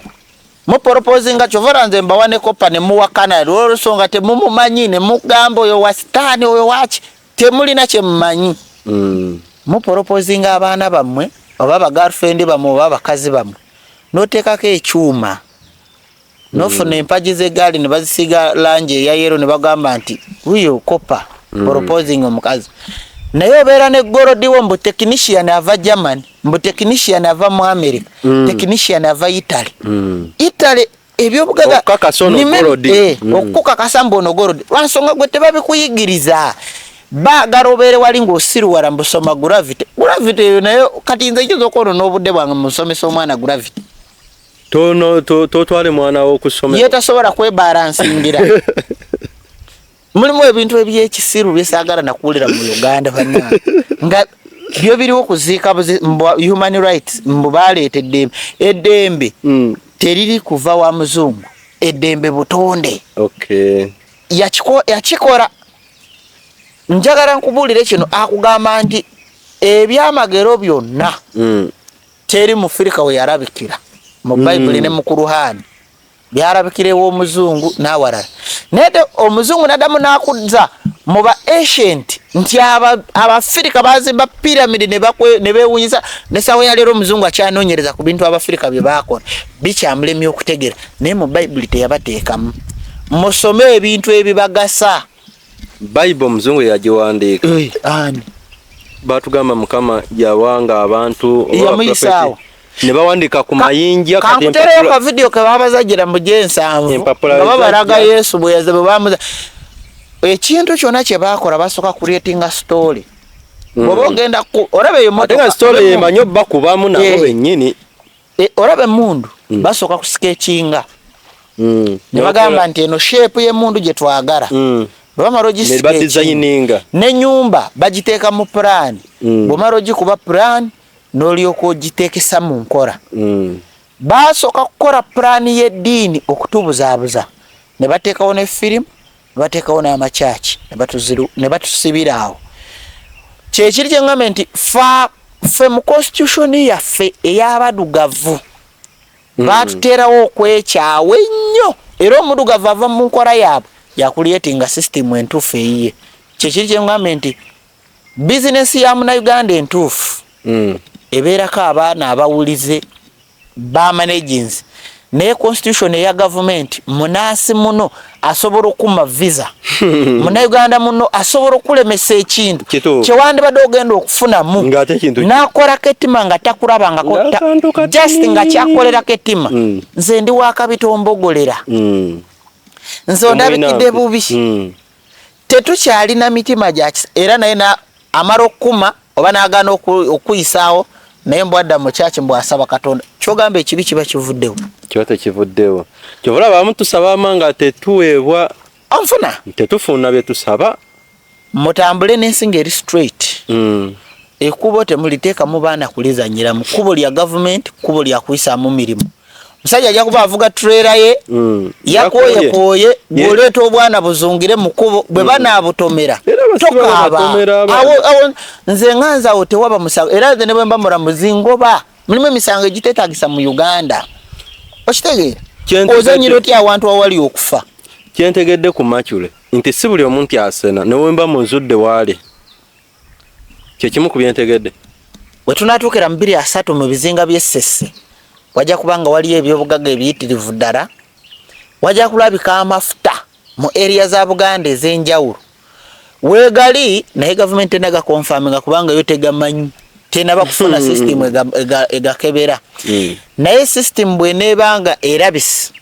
mu proposinga kyovora nze mbawane kopa ne muwakana olw'ensonga temumumanyi ne mugamba oyo wa sitaani oyo waki temulina kye mumanyi mu proposinga abaana bammwe oba ba girlfriend bammwe oba bakazi bammwe noteekako ekyuma nofuna empagi z'eggaali ne bazisiga langi eya yero ne bagamba nti huyo kopa proposing omukazi naye obeera ne gorodiwo mbu technician ava Germany mbu technician ava mu America technician ava Italy ebyobugaga okukakasa mbu ono gorodi lwansonga gwe tebabikuyigiriza baagala obeere wali ng'osiruwala mbusoma gravity eyo naye kati nze ikiza okwono n'obudde bwange musomesa omwana gravity totwale mwana wo kusoma ye tasobola kwebalansingira mulimu ebintu ebyekisiru byesaagala nakuwulira mu Uganda banna nga byo biriwo kuziika human rights mbu baleeta eddembe teriri kuva wa muzungu eddembe butonde yakikola njagala nkubuulire kino akugamba nti ebyamagero byonna teri mu Afrika we yarabikira mu Bible ne mu Quran byarabikirewo omuzungu n'awalala nete omuzungu nadamu nakuza mu ba ancient nti Abafrika bazimba pyramid ne beewunyisa nesawe ya leero omuzungu akyanoonyereza ku bintu Abafrika bye bakola bikyamulemye okutegera naye mu Bible teyabateekamu musome ebintu ebibagasa Bible muzungu yagiwandiika ani batugamba Mukama yawanga abantu yamuyisawo ne bawandika ku mayinja kati kankutereyo ka video ke babazagira mu G7 nga babalaga Yesu bwe bamuza ekintu kyonna kye bakola basoka creating a story bwoba ogenda orabe emotoka story yemanyo bakubamu nabo bennyini orabe mundu basoka ku sketchinga ne bagamba nti eno shape y'emundu gye twagala bamaro designinga ne nyumba bagiteeka mu plan bwomaro gikuba plan n'olyoko giteekesa mu nkola basoka kukola plan y'eddiini okutubuzaabuza ne bateekawo ne firimu ne bateekawo n'amakyaki ne batusibira awo kyekiri kye ngamba nti ffe mu constitution yaffe ey'abadugavu baatuteerawo okwekyawa ennyo era omudugavu ava mu nkola yaabwe yakuliyetinga system entuufu eyiye kyekiri kye ngamba nti bizinesi ya Munnayuganda entuufu ebeerako abaana abawulize bamanagins naye constitution eya government munaasi muno asobola okuma visa Munnayuganda muno asobola okulemesa ekintu kyewandibadde ogenda okufunamu n'akolako ettima nga takulabangako just nga kyakolerako ettima nze ndi wakabitombogolera nze ondabikidde bubi tetukyalina mitima gyakisa era naye amala okukuma oba n'agaana okuyisaawo naye mbwadda mu kyaki mbwasaba Katonda kyogamba ekibi kiba kivuddewo kiwate kivuddewo kyovula abamu tusaba amanga tetuweebwa anfuna tetufuna bye tusaba mutambule n'ensinga eri straight ekkubo temuliteeka mu baana kulizanyira mu kkubo lya gavumenti kkubo lya kuyisaamu mirimu musajja ajja kuba avuga trailer ye yakooye bw'oleeta obwana buzungire mu kkubo bwe banaabutomera tokaaba awo nze nganza awo tewaba musango era nze ne bwe mba mulamuzi ngoba mulimu emisango egiteetaagisa mu Uganda okitegeera ozanyira otya awantu awali okufa kyentegedde ku Machule nti si buli omuntu asena ne wemba muzudde waali kyekimu ku byentegedde bwe tunaatuukira mu 23 mu bizinga by'essesse wajja kubanga waliyo ebyobugagga ebiyitirivu ddala wajja kulabika amafuta mu area za Buganda ez'enjawulo weegali naye gavumenti enaga konfaminga kubanga yo tegamanyi tenaba kufuna system egakebera naye system bw'eneebanga erabisi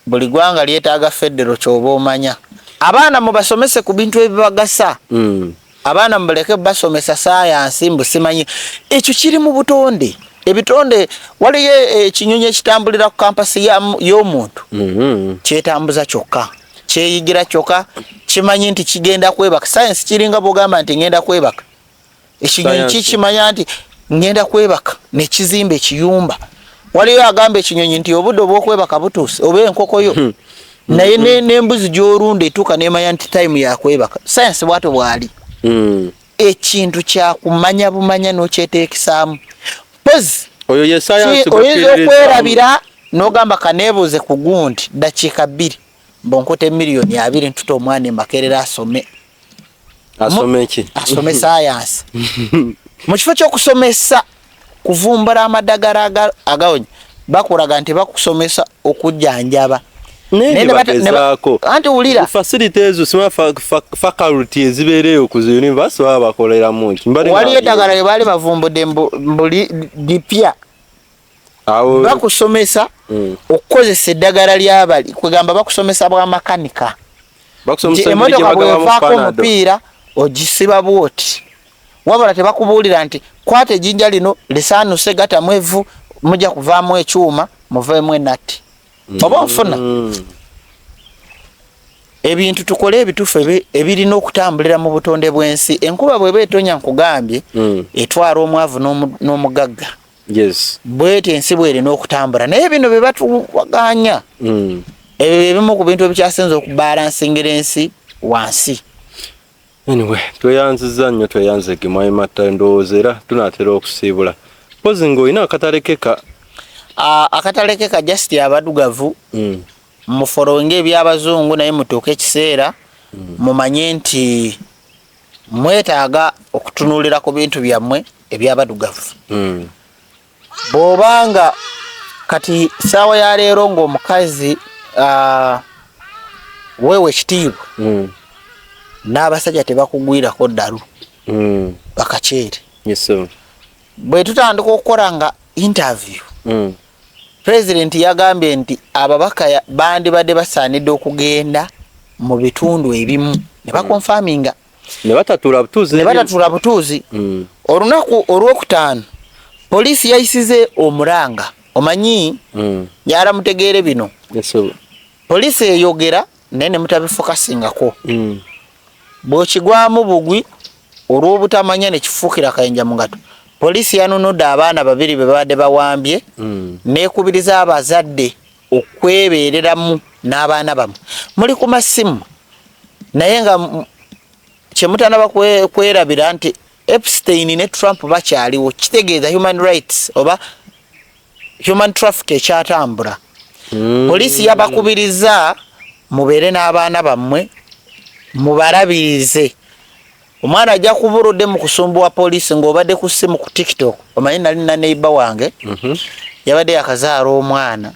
buli gwanga lyetaaga federo kyoba omanya abaana mubasomese ku bintu ebibagasa abaana mbaleke basomesa sayansi mbusimanyi ekyo kiri mu butonde ebitonde waliyo ekinyonyi ekitambulira ku kampasi y'omuntu kyetambuza kyokka kyeyigira kyokka kimanyi nti kigenda kwebaka sayansi kiringa bwogamba nti ngenda kwebaka ekinyonyi kikimanya nti ngenda kwebaka nekizimba ekiyumba waliyo agamba ekinyonyi nti obudde obw'okwebaka butuuse oba enkokoyo naye n'embuzi gy'olunda etuuka nemanya nti time yakwebaka sayansi bwatyo bwali ekintu kyakumanya bumanya n'okyeteekisaamu pozi oyinza okwerabira n'ogamba kaneebuuze ku gundi dakiika 2 mbonkote miliyoni 2 ntuta omwana emakerera asome sayansi mu kifo ky'okusomesa kuvumbula amadagala agawonya bakulaga nti bakusomesa okujjanjaba anti ulira facility ezo sima faculty ezibeereyo ku university bakolera mungi wali eddagala lye baali bavumbudde mbuli dipya bakusomesa okukozesa eddagala ly'abali kwegamba bakusomesa bwa makanika emotoka bwevaako omupiira ogisiba bwoti wabula tebakubuulira nti kwata ejjinja lino lisaanuse gatamu evvu mujja kuvaamu ekyuma muveemu enatti oba nfuna ebintu tukole ebituufu ebirina okutambulira mu butonde bw'ensi enkuba bweba etonya nkugambye etwala omwavu n'omugagga bweti ensi bwerina okutambula naye bino bye batuwaganya ebyo ebimu ku bintu ebikyasinza okubalansingira ensi wansi anyway tweyanziza nnyo tweyanzege mwayimata ndowooza era tunaatera okusiibula pozi ng'olina akatalekeka akatalekeka just abadugavu mufolowinga ebyabazungu naye mutuuke ekiseera mumanye nti mwetaaga okutunuulira ku bintu byammwe ebyabadugavu bw'obanga kati saawa ya leero ng'omukazi weewe ekitiibwa n'abasajja tebakugwirako ddalu bakaceere bwe tutandika okukola nga interview President yagambye nti ababaka bandibadde basaanidde okugenda mu bitundu ebimu ne bakonfaminga ne batatuula butuuzi olunaku olwokutaano poliisi yayisize omulanga omanyi yala mutegeere bino poliisi eyogera naye ne mutabifokasingako bw'okigwamu bugwi olw'obutamanya ne kifuukira kayinja mu ngato poliisi yanunudde abaana 2 be babadde bawambye neekubiriza abazadde okwebeereramu n'abaana bamu muli ku masimu naye nga kyemutanaba kwerabira nti Epstein ne Trump bakyaliwo kitegeeza human rights oba human traffic ekyatambula poliisi yabakubiriza mubeere n'abaana bammwe mubalabirize omwana ajja kubuludde mu kusumbuwa poliisi ng'obadde ku ssimu ku TikTok omanyi nali na neighbor wange yabadde yakazaala omwana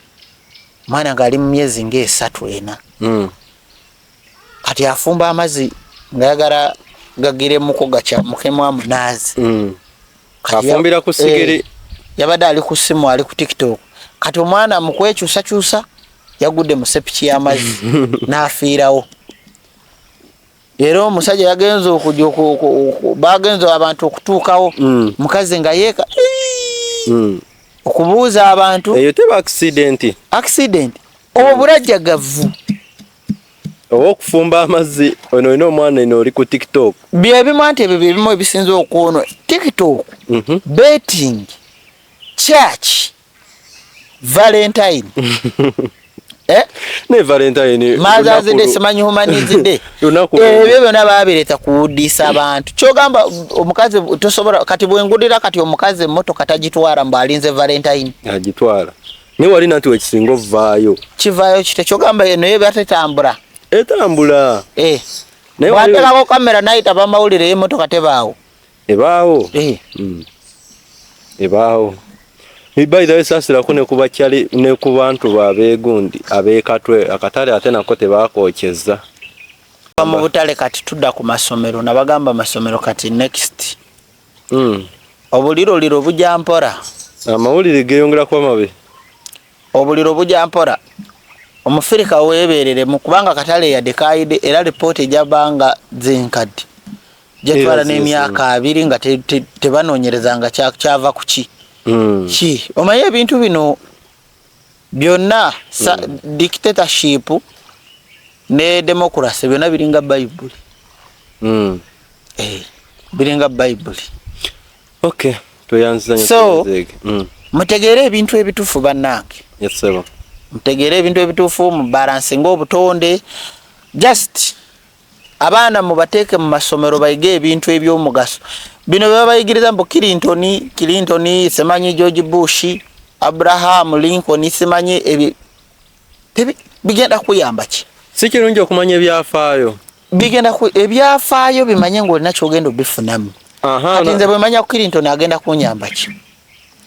ng'ali mu myezi nga 3-4 kati afumba amazzi ngayagala gagiremuko gakyamukemu amunaazi afumbira ku sigiri yabadde ali ku ssimu ali ku TikTok kati omwana mu kwekyusakyusa yagudde mu sepiki y'amazzi n'afiirawo era omusajja yagenze okujja bagenze abantu okutuukawo mukazi nga yeeka okubuuza abantu eyo teba accident obulajjagavu okufumba amazzi ono olina omwana eno oli ku TikTok byebimu anti ebyo byebimu ebisinza okwono TikTok betting church Valentine ne Valentine Mother's Day simanyi Humanities Day ebyo byonna babireeta kuwuddisa abantu kyogamba omukazi tosobola kati bwengudira kati omukazi emmotoka tagitwala mbu alinze Valentine agitwala ne wali nati wekisinga ovaayo kivaayo kite kyogamba eno ye batetambula etambula naye watekako kamera nayita bamawulire y'emmotoka tebaawo ebaawo by the way sasirako ne kuba kyali ne ku bantu babeegundi abeekatwe akatale ate nako tebaakokyeza mu butale kati tudda ku masomero nabagamba masomero kati next obuliro bujja mpora amawulire geeyongera kuba mabe obuliro bujja mpora omufirika weeberere mu kubanga katale ya dekaide era report ejabanga zenkadi jetwala n'emyaka 2 nga tebanoonyerezanga kyava kuki ki omaye ebintu bino byonna dictatorship ne democracy byonna biringa Bible biringa Bible okay tuyanzanya so mutegeere ebintu ebitufu bannange yes sir mutegeere ebintu ebitufu mu balance ng'obutonde just abaana mubateeke mu masomero bayige ebintu eby'omugaso bino baba bayigiriza mbu Clinton semanyi George Bush Abraham Lincoln semanyi bigenda kuyamba ki si kirungi okumanya ebyafaayo bigenda ebyafaayo bimanye ng'olina kyogenda obifunamu ati nze bwe manya Clinton agenda kunyamba ki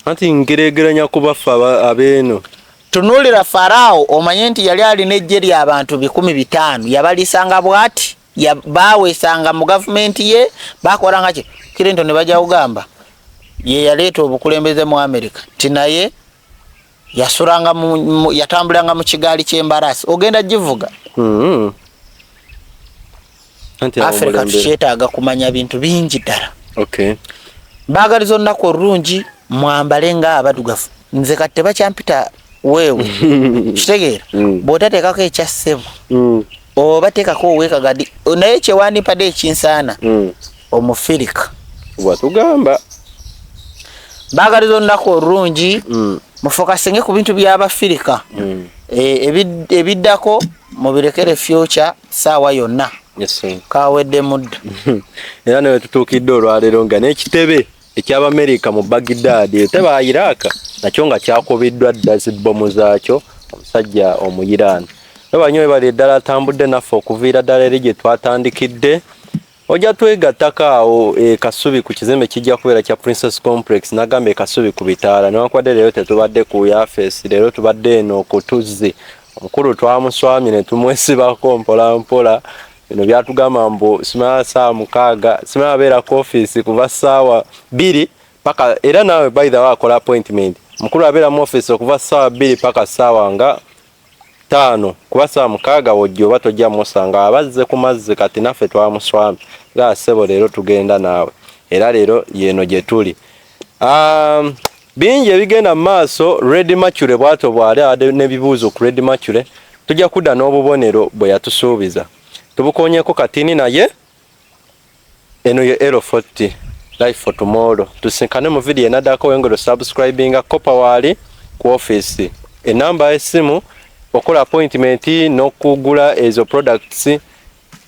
anti ngeregeranya kubafa abeeno tunuulira Farao omanye nti yali alina ejje ly'abantu 15,000 yabalisanga bw'ati baweesanga mu gavumenti ye bakolanga ki Clinton ne bajja kugamba ye yaleeta obukulembeze mu America tinaye yasuranga yatambulanga mu kigaali ky'embarasi ogenda givuga Africa tukyetaaga kumanya bintu bingi ddala baagaliza olunaku olulungi mwambale nga abadugavu nze kati tebakyampita weewe kitegeera bw'otateekako ekya ssebo oba teekako owekagadi naye kyewandipadde ekinsaana omufirika watugamba baagaliza olunaku olulungi mufokasinge ku bintu by'abafirika ebiddako mubirekere future saawa yonna kawedde mudda era newe tutuukidde olwaleero nga n'ekitebe eky'Abamerika mu Baghdad teba Iraq nakyo nga kyakubiddwa dda zibbomu zaakyo omusajja omuyiraani abanywe bali ddala tambudde naffe okuviira ddala eri gye twatandikidde ojja twegattako awo Kasubi ku kizimbe kijja kubeera kya Princess Complex nagambe Kasubi ku bitaala newankwadde leero tetubadde ku yafeesi leero tubadde eno okutuzzi omukulu twamuswamye ne tumwesibako mpola mpola bino byatugamba mbu simala saa 6 simala beera ku office kuva ssaawa 2 paka era naawe by the way akola appointment mukulu abeera mu office okuva ssaawa 2 paka ssaawa nga 5 kuba ssaawa 6 wojja oba tojja musanga abazze ku mazzi kati naffe twamuswami nga ssebo leero tugenda naawe era leero yeno gye tuli bingi ebigenda mu maaso Red Mercury bwato bwali ade n'ebibuuzo ku Red Mercury tujja kudda n'obubonero bwe yatusuubiza tubukoonyeko katini naye eno ye L40 Life for Tomorrow tusinkane mu video enaddako wengero subscribinga kopa wali ku office enamba y'essimu okola appointment n'okugula ezo products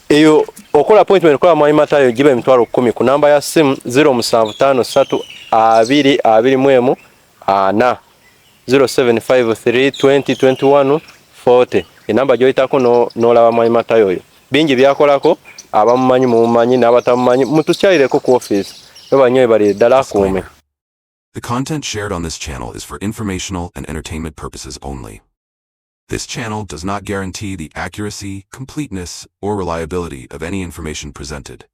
eyo okola appointment kola Mwai Matayo gibe emitwalo 10 ku namba ya ssimu 07532224 0753202140 enamba gyoyitako n'olaba Mwai Matayo oyo bingi byakolako abamumanyi mumumanyi n'abatamumanyi mutukyalireko ku office banywe bali ddala akuume. The content shared on this channel is for informational and entertainment purposes only. This channel does not guarantee the accuracy, completeness, or reliability of any information presented.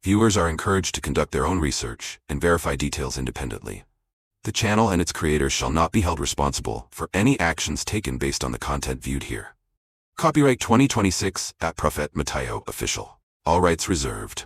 Viewers are encouraged to conduct their own research and verify details independently. The channel and its creators shall not be held responsible for any actions taken based on the content viewed here. Copyright 2026 at Prophet Matayo Official. All rights reserved.